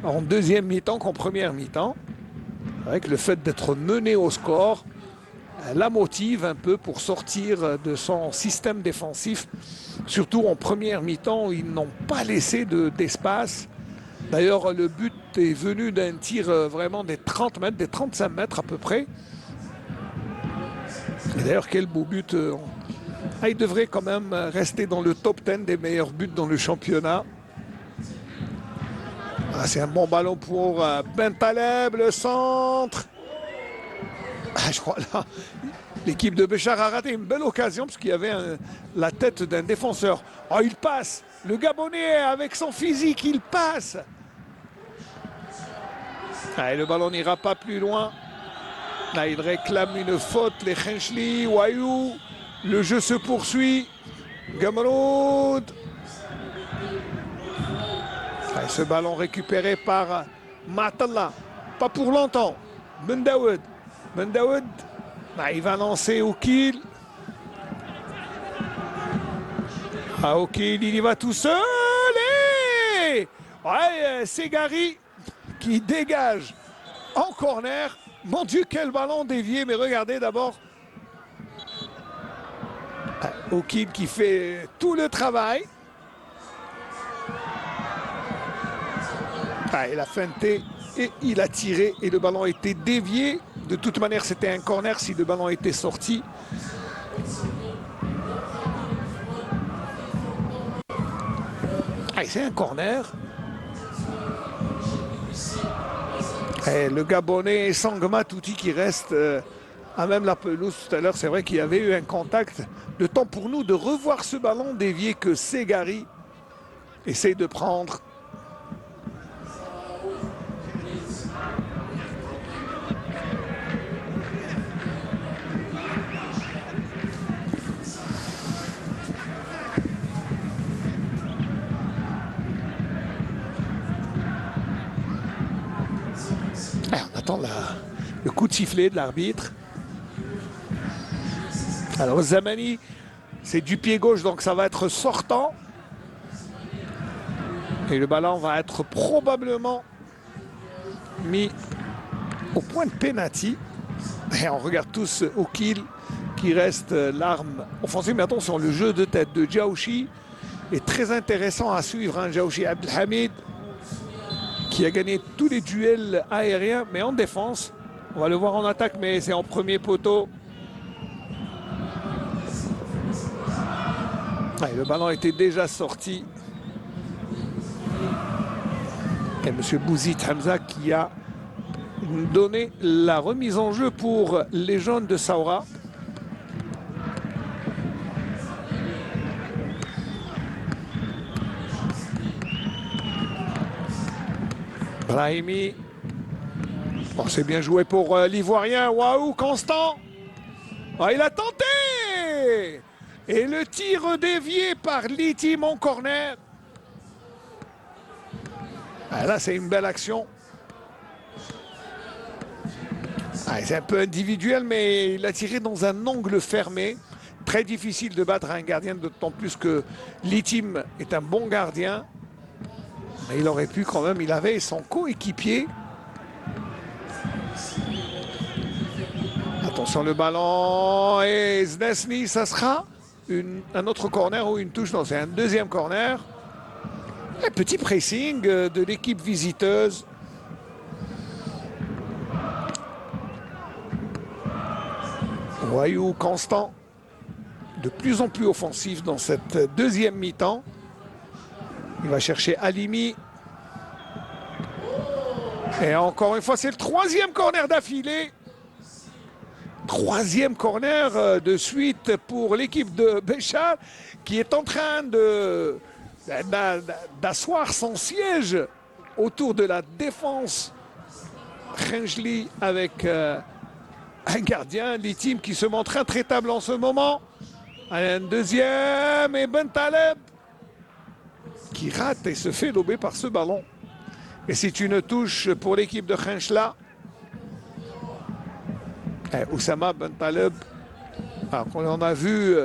en deuxième mi-temps qu'en première mi-temps. Avec le fait d'être mené au score, la motive un peu pour sortir de son système défensif. Surtout en première mi-temps, ils n'ont pas laissé d'espace. D'ailleurs, le but est venu d'un tir vraiment des 30 mètres, des 35 mètres à peu près. Et d'ailleurs, quel beau but. Il devrait quand même rester dans le top 10 des meilleurs buts dans le championnat. C'est un bon ballon pour Bentaleb, le centre. Je crois là, l'équipe de Béchar a raté une belle occasion parce qu'il y avait la tête d'un défenseur. Il passe. Le Gabonais, avec son physique, il passe. Le ballon n'ira pas plus loin. Là, il réclame une faute. Les Khenchli, Wayou. Le jeu se poursuit. Gamroud. Ce ballon récupéré par Matalla. Pas pour longtemps. Bendaoud. Bendaoud. Il va lancer Oukil. Oukil, il y va tout seul. Et c'est Gary qui dégage en corner. Mon Dieu, quel ballon dévié. Mais regardez d'abord. Oukil qui fait tout le travail. Il a feinté et il a tiré et le ballon a été dévié. De toute manière, c'était un corner si le ballon était sorti. C'est un corner. Le Gabonais Sangma Touti qui reste à même la pelouse tout à l'heure. C'est vrai qu'il y avait eu un contact. Le temps pour nous de revoir ce ballon dévié que Ségari essaye de prendre. On attend le coup de sifflet de l'arbitre. Alors Zamani, c'est du pied gauche, donc ça va être sortant. Et le ballon va être probablement mis au point de pénalty. Et on regarde tous Oukil qui reste l'arme offensive. Mais attention, le jeu de tête de Djaouchi est très intéressant à suivre. Djaouchi Abdelhamid qui a gagné tous les duels aériens, mais en défense. On va le voir en attaque, mais c'est en premier poteau. Le ballon était déjà sorti. Et M. Bouzid Hamza qui a donné la remise en jeu pour les jaunes de Saoura. Brahimi. C'est bien joué pour l'Ivoirien. Waouh, Constant. Il a tenté. Et le tir dévié par Litim en corner. Là, c'est une belle action. C'est un peu individuel, mais il a tiré dans un angle fermé. Très difficile de battre un gardien, d'autant plus que Litim est un bon gardien. Mais il aurait pu quand même, il avait son coéquipier. Attention le ballon. Et Znesny, ça sera un autre corner ou une touche. Non, c'est un deuxième corner. Un petit pressing de l'équipe visiteuse. Wayou Constant, de plus en plus offensif dans cette deuxième mi-temps. Il va chercher Halimi. Et encore une fois, c'est le troisième corner d'affilée. Troisième corner de suite pour l'équipe de Béchar qui est en train d'asseoir son siège autour de la défense Khenchli avec un gardien, les teams qui se montre intraitable en ce moment. Un deuxième et Bentaleb qui rate et se fait lober par ce ballon. Et c'est une touche pour l'équipe de Khenchla. Oussama Bentaleb, on a vu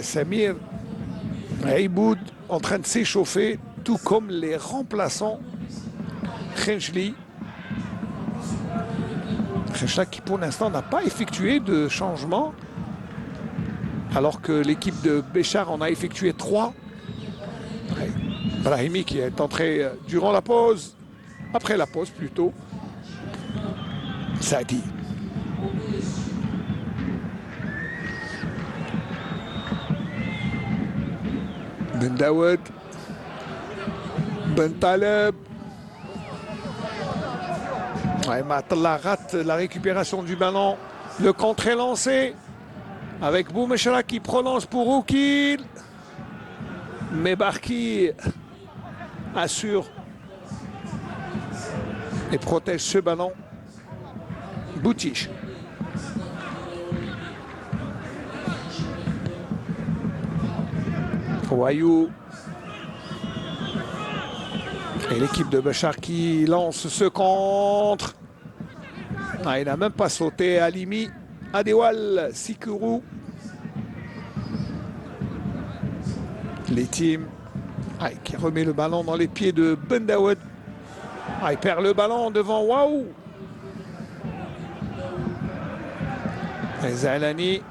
Samir Aiboud en train de s'échauffer, tout comme les remplaçants Khenchli. Khenchla qui pour l'instant n'a pas effectué de changement, alors que l'équipe de Béchar en a effectué 3. Brahimi qui est entré durant la pause, après la pause plutôt. Saadi. Ben Daoud. Bentaleb. Matalla rate la récupération du ballon. Le contre est lancé avec Boumeshra qui prolonge pour Oukil. Mais Barki assure et protège ce ballon. Boutiche. Wayou. Et l'équipe de Béchar qui lance ce contre. Il n'a même pas sauté. Alimi, Adewal, Sikuru. Les teams qui remet le ballon dans les pieds de Ben Daoud. Il perd le ballon devant Waouh. Zalani.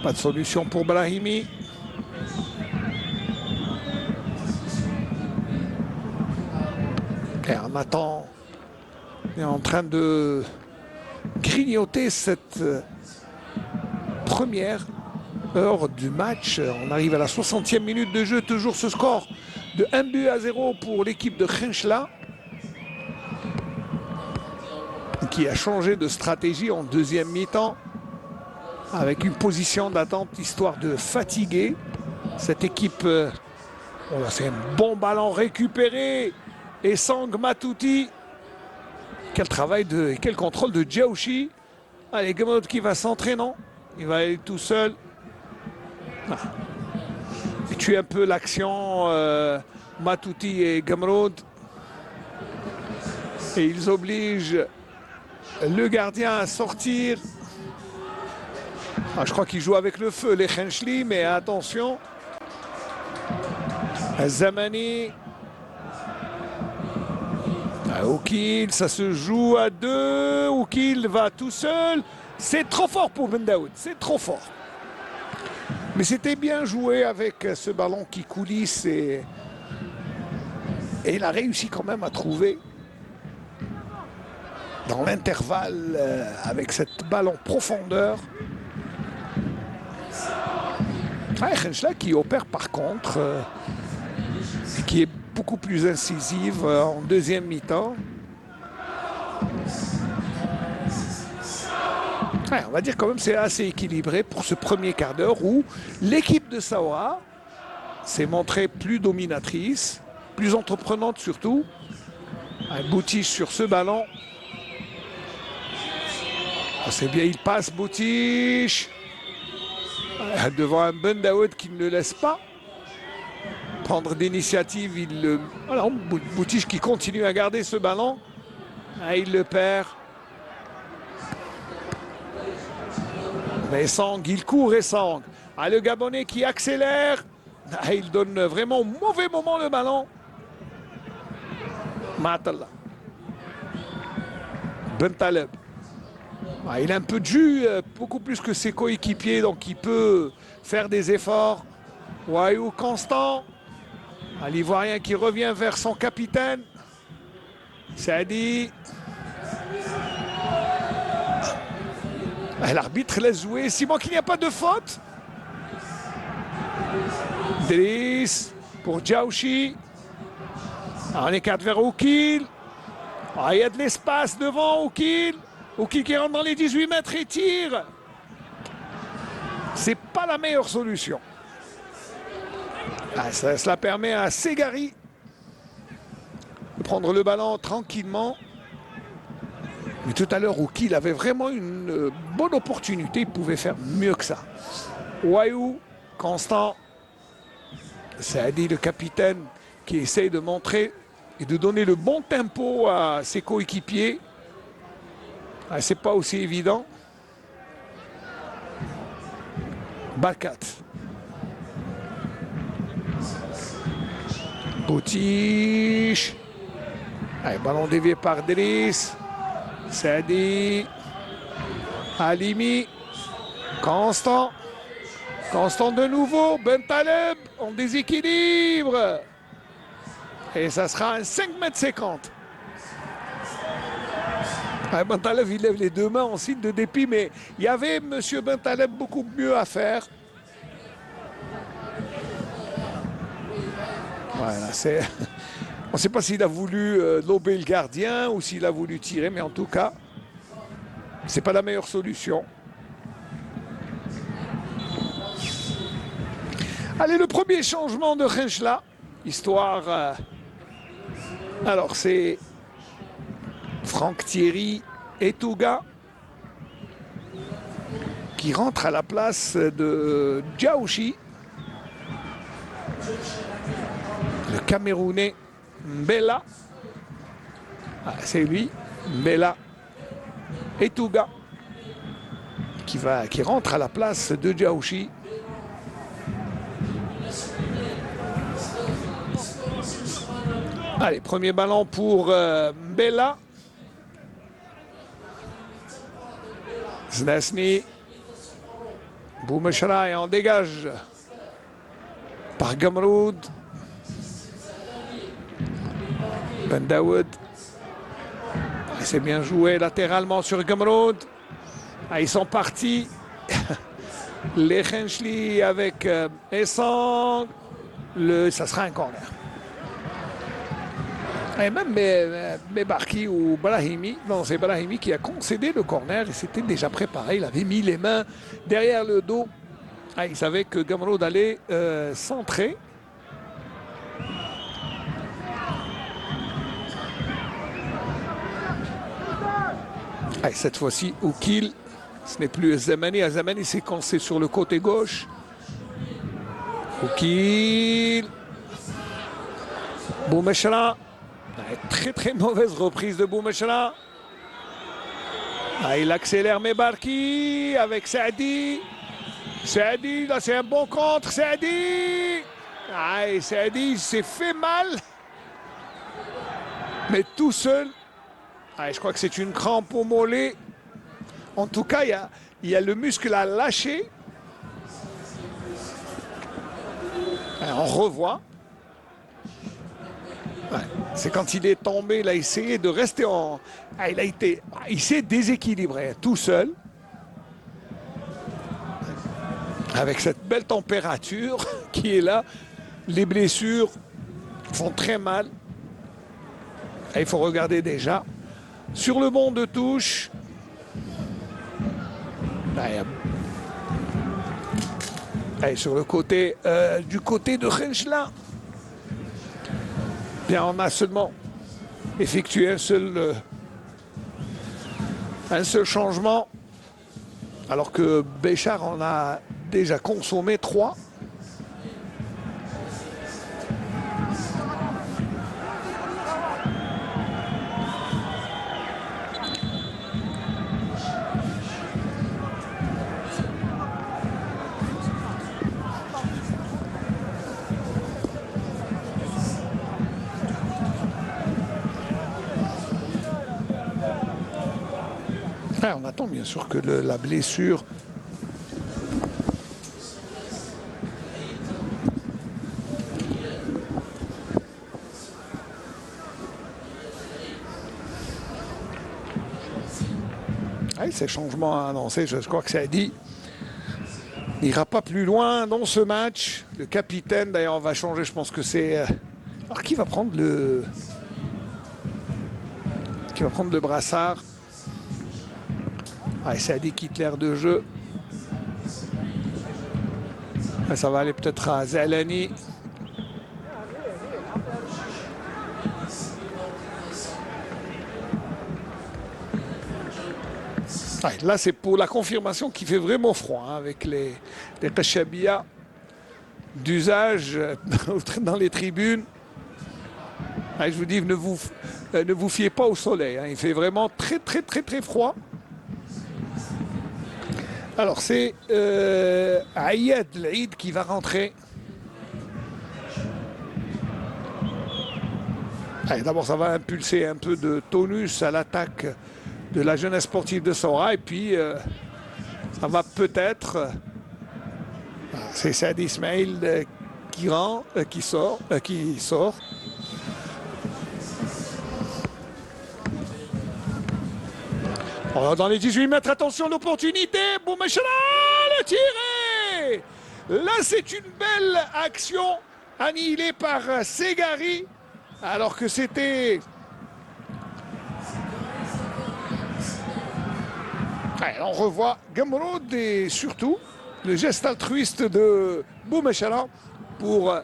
Pas de solution pour Brahimi. Et Nathan est en train de grignoter cette première heure du match. On arrive à la 60e minute de jeu, toujours ce score de 1-0 pour l'équipe de Khenchla, qui a changé de stratégie en deuxième mi-temps avec une position d'attente histoire de fatiguer cette équipe. C'est un bon ballon récupéré et Sang Matouti. Quel travail et quel contrôle de Djaouchi. Allez, Gamrod qui va s'entrer, non? Il va aller tout seul. Il tue un peu l'action, Matouti et Gamrod. Et ils obligent le gardien à sortir. Je crois qu'ils jouent avec le feu, les Khenchli, mais attention. Zamani. Oukil, ça se joue à 2. Oukil va tout seul. C'est trop fort pour Ben Daoud, c'est trop fort. Mais c'était bien joué avec ce ballon qui coulisse et il a réussi quand même à trouver dans l'intervalle avec cette balle en profondeur. Khenchla qui opère par contre, qui est beaucoup plus incisive en deuxième mi-temps. On va dire quand même c'est assez équilibré pour ce premier quart d'heure où l'équipe de Saoura s'est montrée plus dominatrice, plus entreprenante surtout. Un Boutiche sur ce ballon. C'est bien, il passe Boutiche. Devant un Ben Daoud qui ne le laisse pas prendre d'initiative. Alors, Boutiche qui continue à garder ce ballon. Il le perd. Mais Sang, il court et Sang. Le Gabonais qui accélère. Il donne vraiment au mauvais moment le ballon. Matalla. Bentaleb. Il a un peu de jus, beaucoup plus que ses coéquipiers, donc il peut faire des efforts. Wayou Constant. L'Ivoirien qui revient vers son capitaine. Saadi. L'arbitre laisse jouer. Simon qu'il n'y a pas de faute. Driss pour Djaouchi. On écarte vers Oukil. Il y a de l'espace devant Oukil. Oukil qui rentre dans les 18 mètres et tire. C'est pas la meilleure solution. Cela permet à Ségari de prendre le ballon tranquillement. Mais tout à l'heure, Oukil avait vraiment une bonne opportunité. Il pouvait faire mieux que ça. Wayou, Constant. Saadi, le capitaine, qui essaye de montrer et de donner le bon tempo à ses coéquipiers. C'est pas aussi évident. Bakat. Boutiche. Ballon dévié par Driss. Saadi. Halimi. Constant. Constant de nouveau. Bentaleb en déséquilibre. Et ça sera un 5,50 m. Bentaleb, il lève les deux mains en signe de dépit, mais il y avait M. Bentaleb beaucoup mieux à faire. Voilà, c'est... On ne sait pas s'il a voulu lober le gardien ou s'il a voulu tirer, mais en tout cas, c'est pas la meilleure solution. Allez, le premier changement de Renchla, histoire... alors, c'est Franck Thierry et Touga qui rentrent à la place de Djaouchi. Le Camerounais Mbella. C'est lui, Mbella et Touga qui rentre à la place de Djaouchi. Allez, premier ballon pour Mbella. Znasny. Boumechra est en dégage par Gamroud. Ben Daoud. C'est bien joué latéralement sur Gamroud. Ils sont partis. Les Renchli avec Essang. Ça sera un corner. Et même Mebarki ou Brahimi, non, c'est Brahimi qui a concédé le corner et c'était déjà préparé. Il avait mis les mains derrière le dos. Il savait que Gamroud allait centrer. Cette fois-ci, Oukil, ce n'est plus Zemani. Zemani s'est coincé sur le côté gauche. Oukil. Boumechra. Très très mauvaise reprise de Boumechra. Il accélère Mebarki avec Saadi. Saadi, là c'est un bon contre. Saadi. Saadi s'est fait mal. Mais tout seul. Je crois que c'est une crampe au mollet. En tout cas, il y a le muscle à lâcher. On revoit. C'est quand il est tombé, il a essayé de rester en... il s'est déséquilibré tout seul. Avec cette belle température qui est là. Les blessures font très mal. Il faut regarder déjà. Sur le banc de touche. Sur le côté du côté de Renchla. Bien, on a seulement effectué un seul changement, alors que Béchard en a déjà consommé 3. On attend bien sûr que la blessure ces changements annoncés, je crois que ça a dit n'ira pas plus loin dans ce match. Le capitaine d'ailleurs va changer, je pense que c'est alors qui va prendre le brassard. Saadi quitte l'aire de jeu. Ça va aller peut-être à Zalani. Ouais, là, c'est pour la confirmation qu'il fait vraiment froid hein, avec les Kashabia d'usage dans les tribunes. Ouais, je vous dis, ne vous fiez pas au soleil. Hein, il fait vraiment très, très, très, très froid. Alors, c'est Ayad L'Aïd qui va rentrer. D'abord, ça va impulser un peu de tonus à l'attaque de la jeunesse sportive de Sora. Et puis, ça va peut-être... c'est Saad Ismail qui sort. Alors, dans les 18 mètres, attention, l'opportunité. Boumeshara, le tiré. Là, c'est une belle action annihilée par Segari. Alors que c'était... on revoit Gamrod et surtout le geste altruiste de Boumeshara pour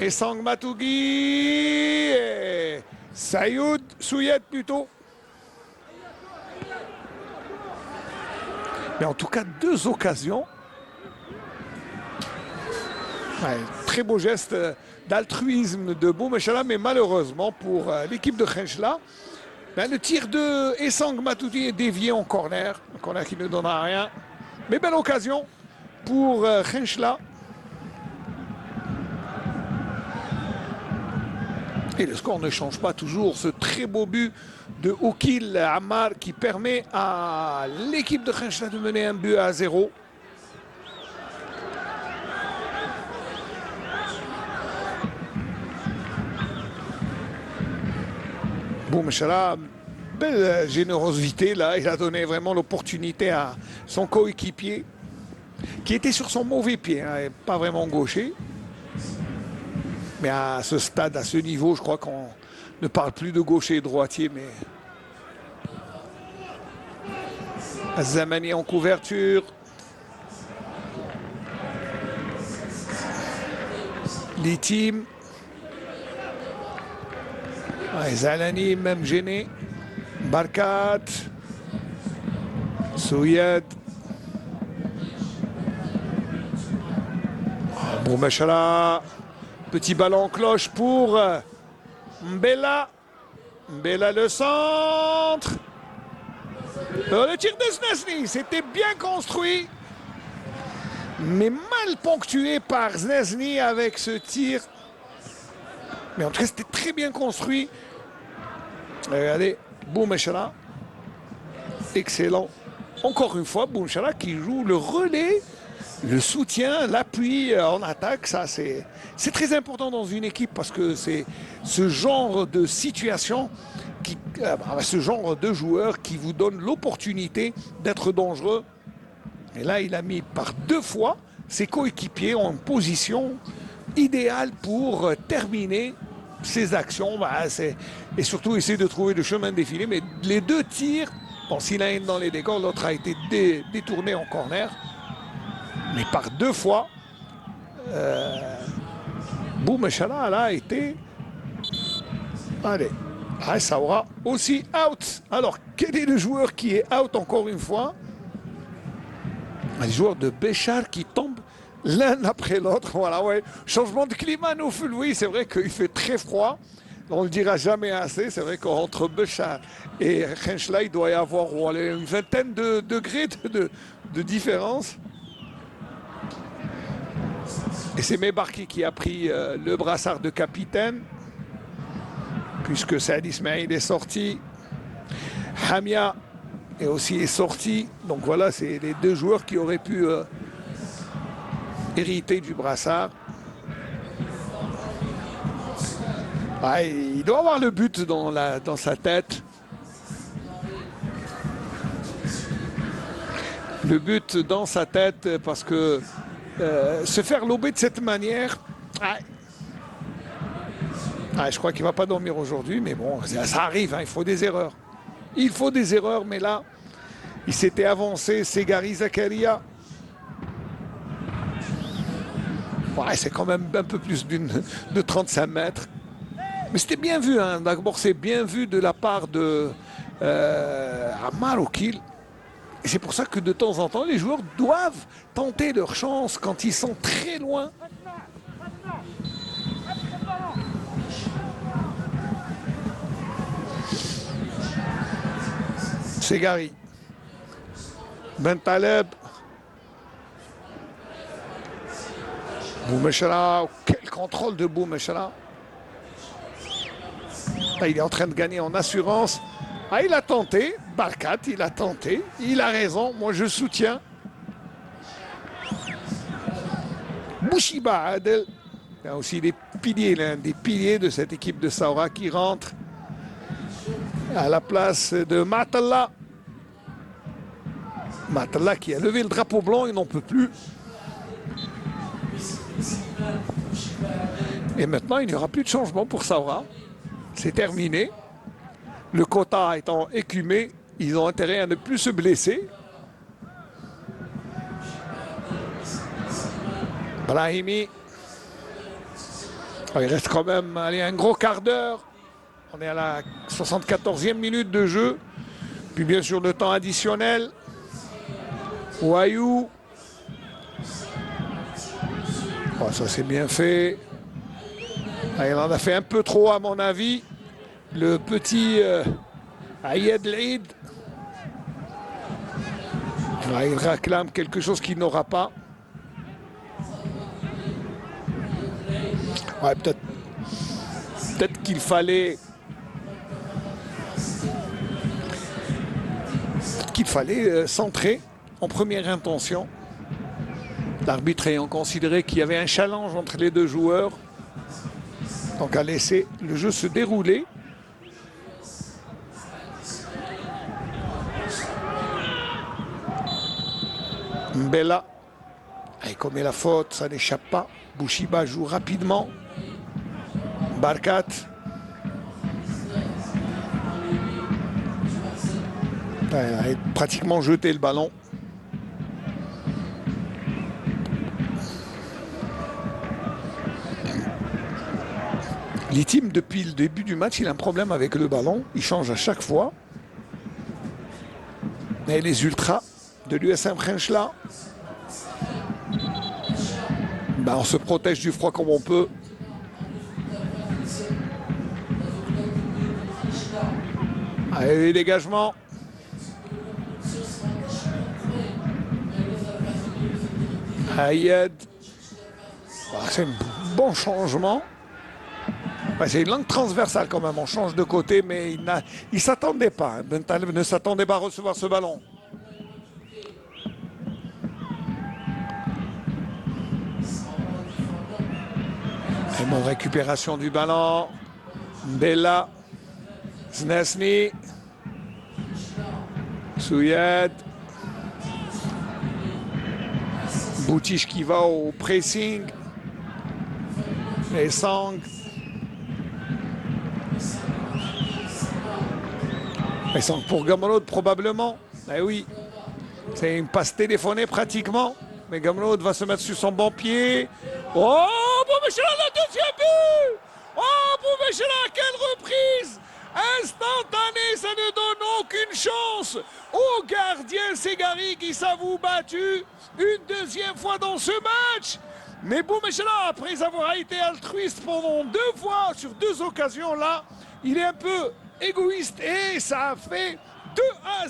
Essang Matougui et Sayoud Souyed plutôt. Mais en tout cas, 2 occasions. Très beau geste d'altruisme de Boumeshara, mais malheureusement pour l'équipe de Khenchela, le tir de Essang Matougui est dévié en corner. Un corner qui ne donne à rien. Mais belle occasion pour Khenchela. Et le score ne change pas toujours. Ce très beau but de Oukil Ammar qui permet à l'équipe de Khenchela de mener un but à 0. Boumeshara, belle générosité là. Il a donné vraiment l'opportunité à son coéquipier qui était sur son mauvais pied, hein, et pas vraiment gaucher. Mais à ce stade, à ce niveau, je crois qu'on ne parle plus de gaucher et droitier, mais Zamani en couverture. Litim. Zalani même gêné. Barkat. Souyed. Boumeshara. Petit ballon en cloche pour Mbella. Mbella le centre. Le tir de Znesny, c'était bien construit. Mais mal ponctué par Znesny avec ce tir. Mais en tout cas, c'était très bien construit. Regardez, Boumeshara. Excellent. Encore une fois, Boumeshara qui joue le relais, le soutien, l'appui en attaque. Ça, c'est très important dans une équipe parce que c'est ce genre de situation, ce genre de joueur qui vous donne l'opportunité d'être dangereux. Et là, il a mis par 2 fois ses coéquipiers en position idéale pour terminer ses actions. Et surtout essayer de trouver le chemin défilé. Mais les 2 tirs, bon, s'il a une dans les décors, l'autre a été détourné en corner. Mais par 2 fois, Boumeshara là a été... Allez, ça aura aussi out. Alors, quel est le joueur qui est out encore une fois? Les joueurs de Béchar qui tombent l'un après l'autre. Voilà, ouais. Changement de climat, nous, oui, c'est vrai qu'il fait très froid. On ne le dira jamais assez. C'est vrai qu'entre Béchar et Khenchela, il doit y avoir une vingtaine de degrés de différence. Et c'est Mebarki qui a pris le brassard de capitaine, puisque Saad Ismail est sorti. Hamia est sorti. Donc voilà, c'est les 2 joueurs qui auraient pu hériter du brassard. Il doit avoir le but dans sa tête. Le but dans sa tête parce que se faire lober de cette manière, je crois qu'il ne va pas dormir aujourd'hui, mais bon, ça arrive, hein, il faut des erreurs. Il faut des erreurs, mais là, il s'était avancé, Segari Zakaria. C'est quand même un peu plus de 35 mètres. Mais c'était bien vu, hein. D'abord, c'est bien vu de la part de Ammar Oukil. Et c'est pour ça que de temps en temps, les joueurs doivent tenter leur chance quand ils sont très loin. Segari. Bentaleb. Boumeshra. Quel contrôle de Boumeshra. Il est en train de gagner en assurance. Ah, il a tenté. Barkat, il a tenté. Il a raison. Moi, je soutiens. Bouchiba Adel. Il y a aussi des piliers, l'un des piliers de cette équipe de Saoura qui rentre à la place de Matalla. Matalla qui a levé le drapeau blanc, il n'en peut plus. Et maintenant, il n'y aura plus de changement pour Saoura. C'est terminé. Le quota étant écumé, ils ont intérêt à ne plus se blesser. Brahimi. Il reste quand même un gros quart d'heure. On est à la 74e minute de jeu. Puis bien sûr le temps additionnel. Wayou. Oh, ça c'est bien fait. Il en a fait un peu trop à mon avis. Le petit Ayed Leid. Il réclame quelque chose qu'il n'aura pas. Ouais, peut-être qu'il fallait centrer en première intention. L'arbitre ayant considéré qu'il y avait un challenge entre les deux joueurs, donc a laissé le jeu se dérouler. Mbella, il commet la faute, ça n'échappe pas. Bouchiba joue rapidement. Barkat. Il a pratiquement jeté le ballon. Litim, depuis le début du match, il a un problème avec le ballon. Il change à chaque fois. Et les ultras de l'USM Khenchela, on se protège du froid comme on peut. Allez, dégagement. Ayed. C'est un bon changement. C'est une langue transversale quand même. On change de côté, mais il ne s'attendait pas. Bentaleb ne s'attendait pas à recevoir ce ballon. Et bon, récupération du ballon. Bella. Znesny. Souyad. Boutiche qui va au pressing. Et Sang. Et Sang pour Gamrod probablement. Eh oui. C'est une passe téléphonée pratiquement. Mais Gamrod va se mettre sur son bon pied. Oh, Boumeshra, le deuxième but! Oh, Boumeshra, quelle reprise! Instantanée, ça ne donne aucune chance au gardien Segari qui s'avoue battu une deuxième fois dans ce match. Mais Boumeshra, après avoir été altruiste pendant deux fois, sur deux occasions là, il est un peu égoïste et ça a fait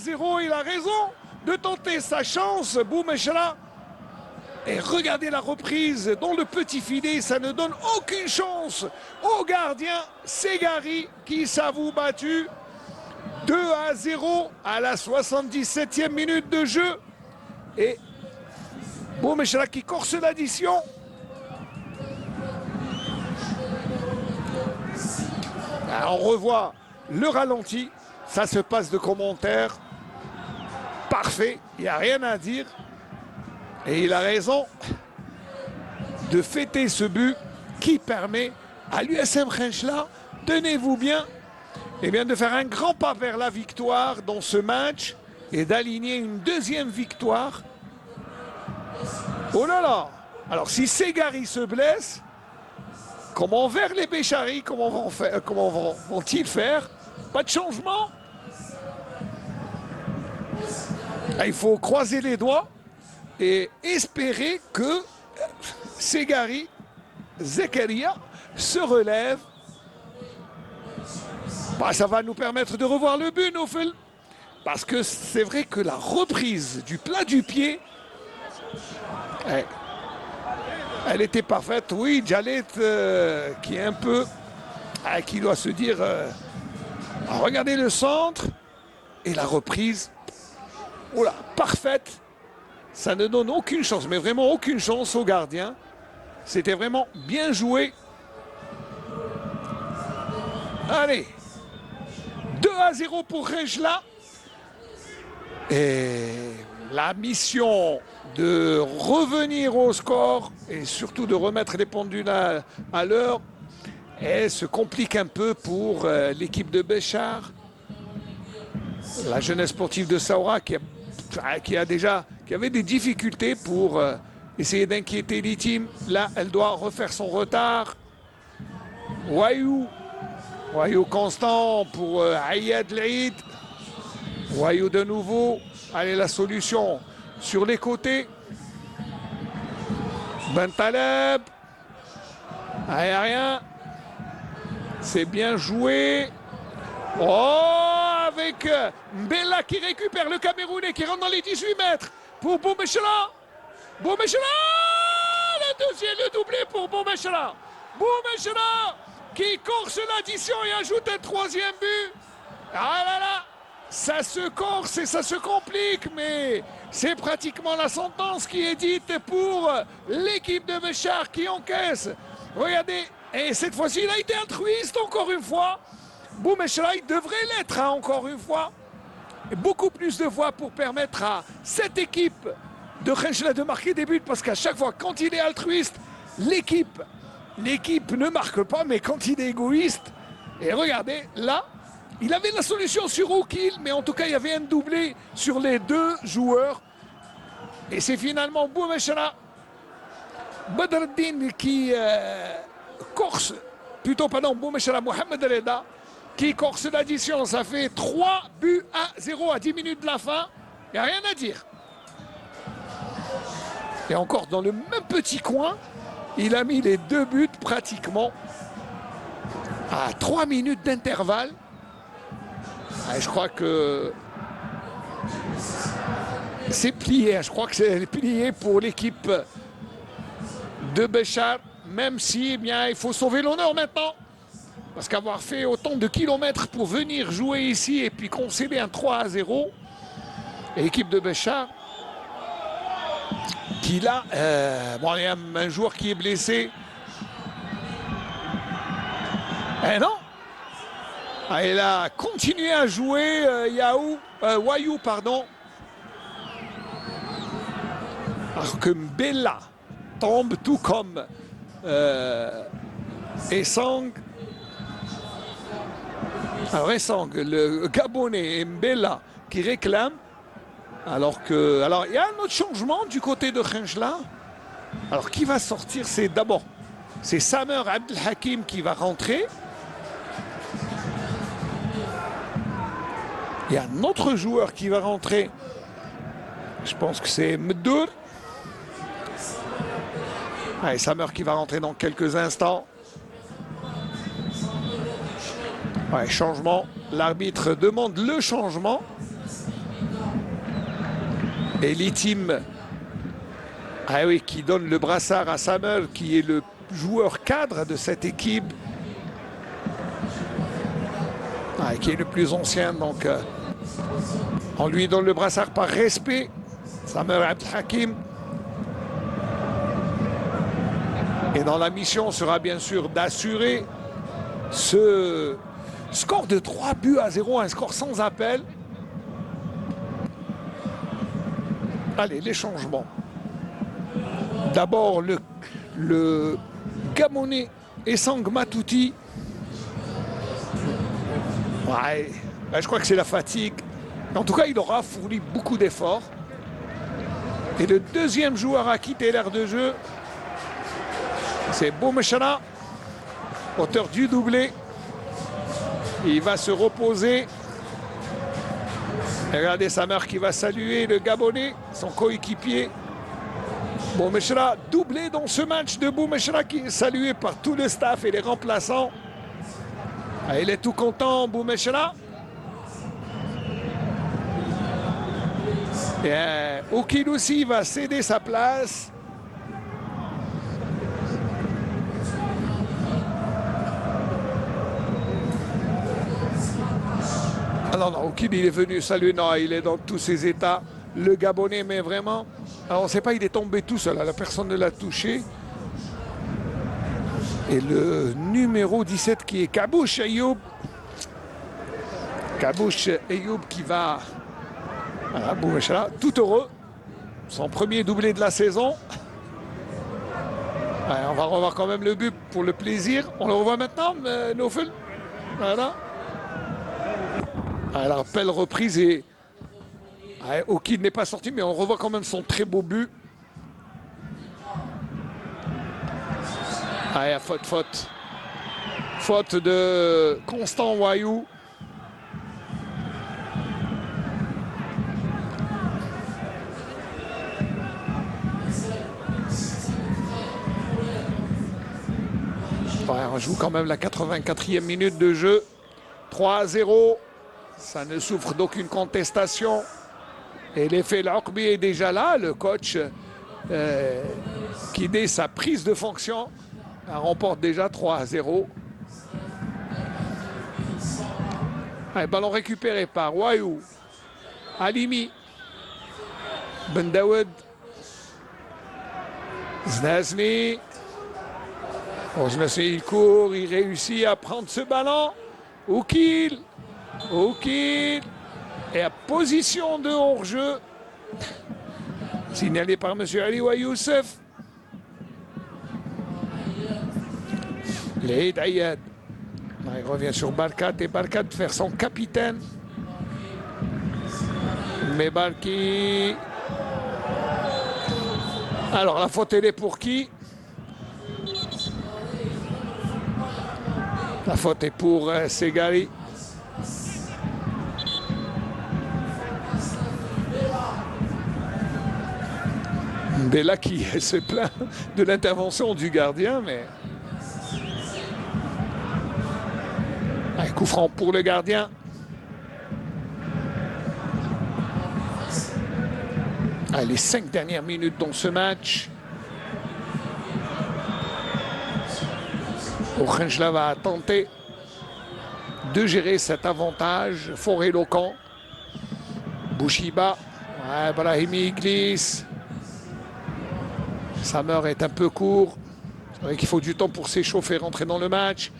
2-0. Il a raison de tenter sa chance, Boumeshra. Et regardez la reprise dans le petit filet, ça ne donne aucune chance au gardien Segari qui s'avoue battu 2-0 à la 77e minute de jeu. Et Boumeshra qui corse l'addition. On revoit le ralenti, ça se passe de commentaires. Parfait, il n'y a rien à dire. Et il a raison de fêter ce but qui permet à l'USM Khenchela, tenez-vous bien, de faire un grand pas vers la victoire dans ce match et d'aligner une deuxième victoire. Oh là là! Alors si Segari se blesse, comment vers les Béchari, comment vont-ils faire? Pas de changement? Il faut croiser les doigts et espérer que Ségari, Zekaria se relève. Bah, ça va nous permettre de revoir le but, Nofel. Parce que c'est vrai que la reprise du plat du pied, elle était parfaite. Oui, Djalet qui est un peu... qui doit se dire... regardez le centre et la reprise. Oh là, parfaite. Ça ne donne aucune chance, mais vraiment aucune chance au gardien. C'était vraiment bien joué. Allez. 2-0 pour Rejla. Et la mission de revenir au score et surtout de remettre les pendules à l'heure, elle se complique un peu pour l'équipe de Béchar. La jeunesse sportive de Saoura qui avait des difficultés pour essayer d'inquiéter les teams. Là, elle doit refaire son retard. Wayou constant pour Ayad Laïd. Wayou de nouveau. Allez, la solution sur les côtés. Bentaleb. Aérien. C'est bien joué. Oh, avec Mbella qui récupère le Camerounais qui rentre dans les 18 mètres pour Boumechela. Boumechela, le deuxième, le doublé pour Boumechela. Boumechela qui corse l'addition et ajoute un troisième but. Ah là là, ça se corse et ça se complique, mais c'est pratiquement la sentence qui est dite pour l'équipe de Béchar qui encaisse. Regardez, et cette fois-ci, il a été altruiste encore une fois. Boumechela, il devrait l'être encore une fois. Et beaucoup plus de fois pour permettre à cette équipe de Rejla de marquer des buts. Parce qu'à chaque fois, quand il est altruiste, l'équipe ne marque pas. Mais quand il est égoïste, et regardez, là, il avait la solution sur Oukil. Mais en tout cas, il y avait un doublé sur les deux joueurs. Et c'est finalement Boumechela, Badreddine qui corse, plutôt pardon, Boumechela Mohamed Reda qui corse l'addition. Ça fait 3-0 à 10 minutes de la fin. Il n'y a rien à dire. Et encore dans le même petit coin, il a mis les deux buts pratiquement à 3 minutes d'intervalle. Je crois que c'est plié. Je crois que c'est plié pour l'équipe de Béchar. Même si, eh bien, il faut sauver l'honneur maintenant. Parce qu'avoir fait autant de kilomètres pour venir jouer ici et puis concéder un 3-0, et l'équipe de Béchar, qui là, bon, il y a un joueur qui est blessé. Eh non, il a continué à jouer, Wayou, pardon. Alors que Mbella tombe tout comme Essang. Alors Essang, le Gabonais et Mbella qui réclament. Alors il y a un autre changement du côté de Rejla. Alors qui va sortir? C'est Samer Abdelhakim qui va rentrer. Il y a un autre joueur qui va rentrer. Je pense que c'est Mdour. Allez, Samer qui va rentrer dans quelques instants. Ouais, changement. L'arbitre demande le changement. Et l'Itim, qui donne le brassard à Samer, qui est le joueur cadre de cette équipe. Qui est le plus ancien, donc on lui donne le brassard par respect. Samer Abdelhakim. Et dans la mission sera bien sûr d'assurer ce score de 3-0, un score sans appel. Allez, les changements. D'abord le Gabonais Essang Matouti. Ouais, je crois que c'est la fatigue. En tout cas, il aura fourni beaucoup d'efforts. Et le deuxième joueur à quitter l'aire de jeu, c'est Boumechela, auteur du doublé. Il va se reposer. Et regardez Samer qui va saluer le Gabonais, son coéquipier. Boumechra, doublé dans ce match de Boumechra qui est salué par tout le staff et les remplaçants. Ah, il est tout content, Boumechra. Et Oukil aussi va céder sa place. Ah non, non, Oukil, il est venu saluer. Non, il est dans tous ses états. Le Gabonais, mais vraiment. Alors, on ne sait pas, il est tombé tout seul. La personne ne l'a touché. Et le numéro 17 qui est Kabouche Ayoub. Kabouche Ayoub qui va. Voilà, Boumechra, tout heureux. Son premier doublé de la saison. Ouais, on va revoir quand même le but pour le plaisir. On le revoit maintenant, Nofel. Voilà. La belle reprise et Oukil n'est pas sorti, mais on revoit quand même son très beau but. Faute. Faute de Constant Wayou. On joue quand même la 84e minute de jeu. 3-0. Ça ne souffre d'aucune contestation. Et l'effet L'Orbi est déjà là. Le coach qui, dès sa prise de fonction, remporte déjà 3-0. Ballon récupéré par Wayou. Halimi. Ben Daoud. Znazni. Znazni, il court, il réussit à prendre ce ballon. Oukil. Et à position de hors-jeu. Signalé par M. Aliwa Youssef. L'Aïd Ayad. Il revient sur Barkat et Barkat faire son capitaine. Mais Barki. Alors la faute elle est pour qui? La faute est pour Segari. Bella qui se plaint de l'intervention du gardien, mais... Un coup franc pour le gardien. Les 5 dernières minutes dans ce match. Okhenchla va tenter de gérer cet avantage fort éloquent. Bouchiba, Brahimi glisse. Samer est un peu court. C'est vrai qu'il faut du temps pour s'échauffer et rentrer dans le match.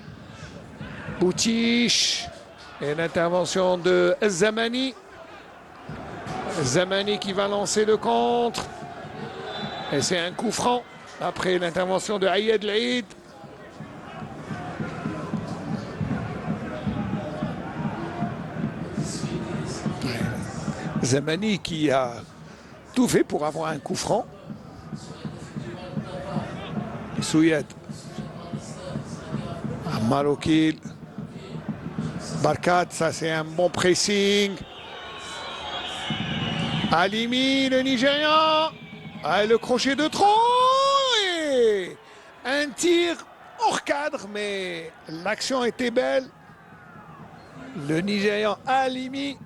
Boutiche. Et l'intervention de Zamani. Zamani qui va lancer le contre. Et c'est un coup franc après l'intervention de Ayed Laïd. Zamani qui a tout fait pour avoir un coup franc. Souyed. Marokil. Barkat, ça c'est un bon pressing. Halimi, le Nigérian. Le crochet de trop. Et un tir hors cadre, mais l'action était belle. Le Nigérian Halimi.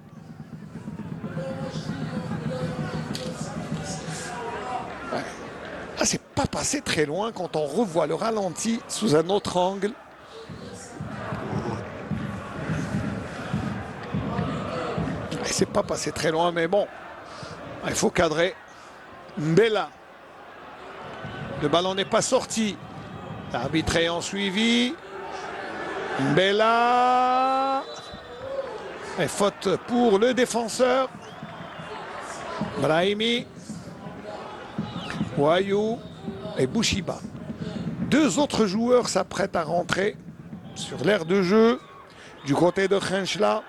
C'est pas passé très loin quand on revoit le ralenti sous un autre angle. C'est pas passé très loin, mais bon, il faut cadrer. Mbella. Le ballon n'est pas sorti. L'arbitre ayant suivi. Mbella. Et faute pour le défenseur. Brahimi. Wayou et Bouchiba. 2 autres joueurs s'apprêtent à rentrer sur l'aire de jeu du côté de Okhenchla.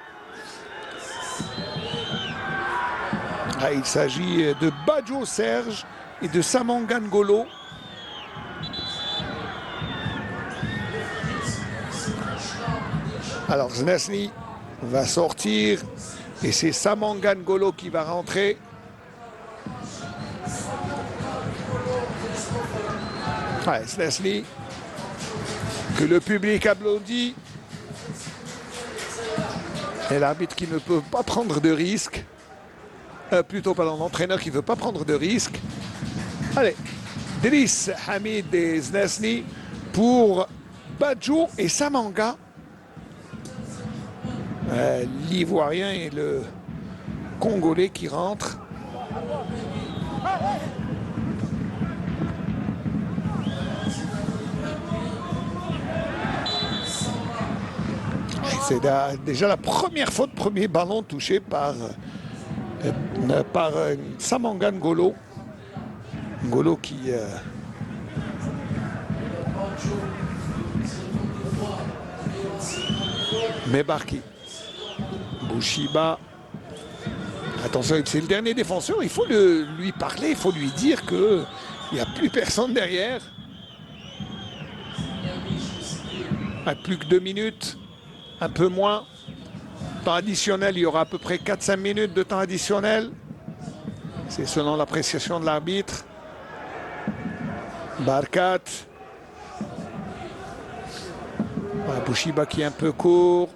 Il s'agit de Badjo Serge et de Samangan Golo. Alors Znazni va sortir. Et c'est Samanga Ngolo qui va rentrer. Ouais, Leslie, que le public applaudit. Et l'arbitre qui ne peut pas prendre de risque. Plutôt, pardon, l'entraîneur qui ne veut pas prendre de risque. Allez, Driss, Hamid et Znesni pour Badjo et Samanga. L'Ivoirien et le Congolais qui rentrent. C'est déjà la première faute, premier ballon touché par Samanga Ngolo. Ngolo qui Mebarki. Bouchiba. Attention, c'est le dernier défenseur. Il faut lui parler, il faut lui dire qu'il n'y a plus personne derrière. Plus que 2 minutes, un peu moins. Temps additionnel, il y aura à peu près 4-5 minutes de temps additionnel. C'est selon l'appréciation de l'arbitre. Barkat. Bouchiba qui est un peu court.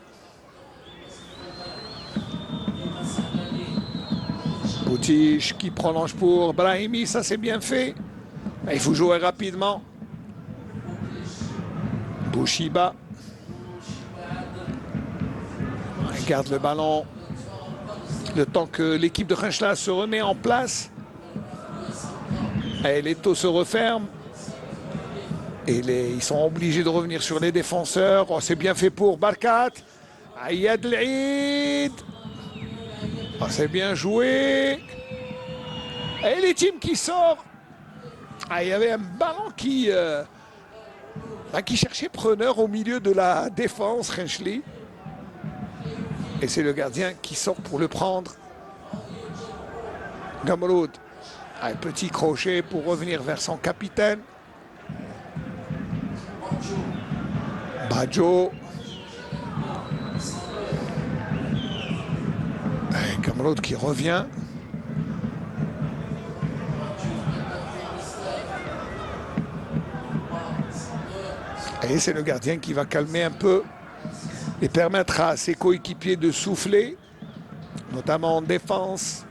Boutiche qui prolonge pour Brahimi, ça c'est bien fait. Il faut jouer rapidement. Bouchiba. Il garde le ballon. Le temps que l'équipe de Khenchela se remet en place. Et les taux se referment. Et ils sont obligés de revenir sur les défenseurs. Oh, c'est bien fait pour Barkat. Ayad Laïd. Oh, c'est bien joué. Et les teams qui sortent. Il y avait un ballon qui cherchait preneur au milieu de la défense, Khencheli. Et c'est le gardien qui sort pour le prendre. Gamroud. Un petit crochet pour revenir vers son capitaine. Badjo. Gamroud qui revient. Et c'est le gardien qui va calmer un peu et permettre à ses coéquipiers de souffler, notamment en défense.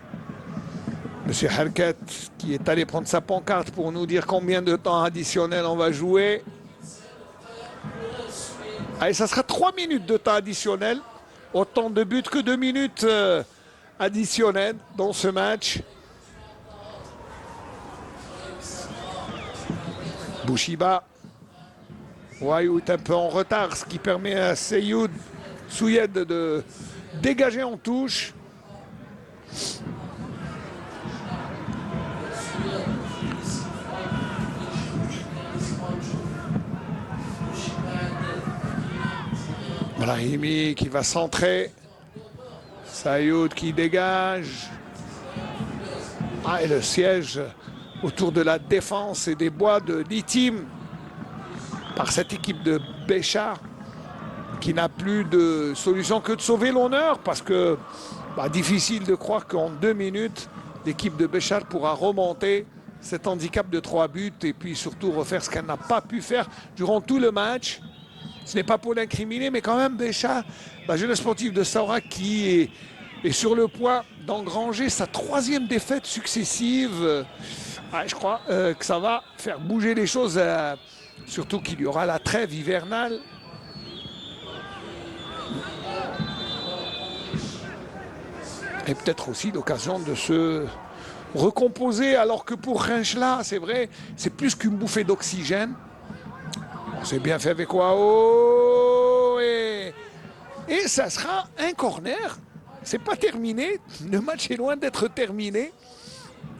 Monsieur Harkat qui est allé prendre sa pancarte pour nous dire combien de temps additionnel on va jouer. Allez, ça sera 3 minutes de temps additionnel. Autant de buts que 2 minutes additionnelles dans ce match. Bouchiba. Wayou est un peu en retard, ce qui permet à Seyoud Souyed de dégager en touche. Brahimi qui va centrer. Sayoud qui dégage. Et le siège autour de la défense et des bois de l'Itim par cette équipe de Béchar qui n'a plus de solution que de sauver l'honneur parce que difficile de croire qu'en 2 minutes, l'équipe de Béchar pourra remonter cet handicap de 3 buts et puis surtout refaire ce qu'elle n'a pas pu faire durant tout le match. Ce n'est pas pour l'incriminer, mais quand même Béchar, la jeunesse sportive de Saoura qui est sur le point d'engranger sa 3e défaite successive. Je crois que ça va faire bouger les choses. Surtout qu'il y aura la trêve hivernale. Et peut-être aussi l'occasion de se recomposer, alors que pour Khenchela, c'est vrai, c'est plus qu'une bouffée d'oxygène. On s'est bien fait avec Wao. Et ça sera un corner. C'est pas terminé. Le match est loin d'être terminé.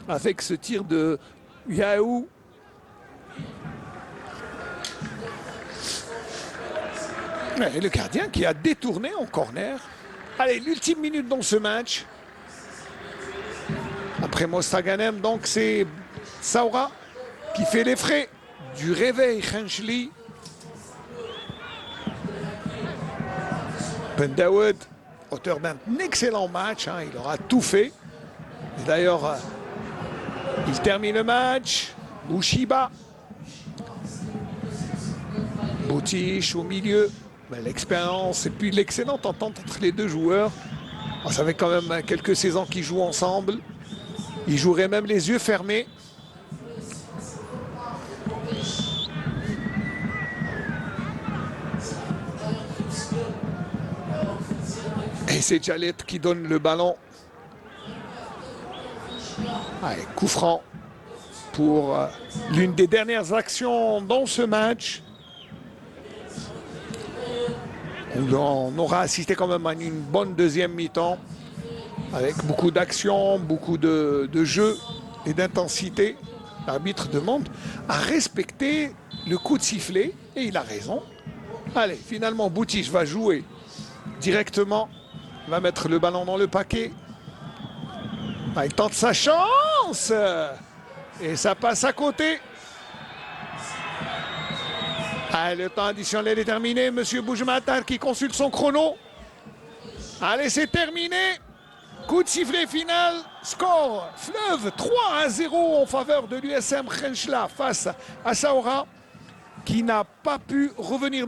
Avec ce tir de Yaou. Et le gardien qui a détourné en corner. Allez, l'ultime minute dans ce match. Après Mostaganem, donc c'est Saoura qui fait les frais du réveil Khencheli. Ben Daoud auteur d'un excellent match. Hein, il aura tout fait. Et d'ailleurs, il termine le match. Bouchiba. Boutiche au milieu. L'expérience et puis l'excellente entente entre les deux joueurs. Oh, ça fait quand même quelques saisons qu'ils jouent ensemble. Ils joueraient même les yeux fermés. Et c'est Djalet qui donne le ballon. Allez, coup franc pour l'une des dernières actions dans ce match. On aura assisté quand même à une bonne deuxième mi-temps avec beaucoup d'action, beaucoup de jeu et d'intensité. L'arbitre demande à respecter le coup de sifflet et il a raison. Allez, finalement, Boutiche va jouer directement. Il va mettre le ballon dans le paquet. Ah, il tente sa chance et ça passe à côté. Allez, le temps additionnel est terminé. Monsieur Boujmatar qui consulte son chrono. Allez, c'est terminé. Coup de sifflet final. Score Fleuve 3-0 en faveur de l'USM Khenchela face à Saoura qui n'a pas pu revenir.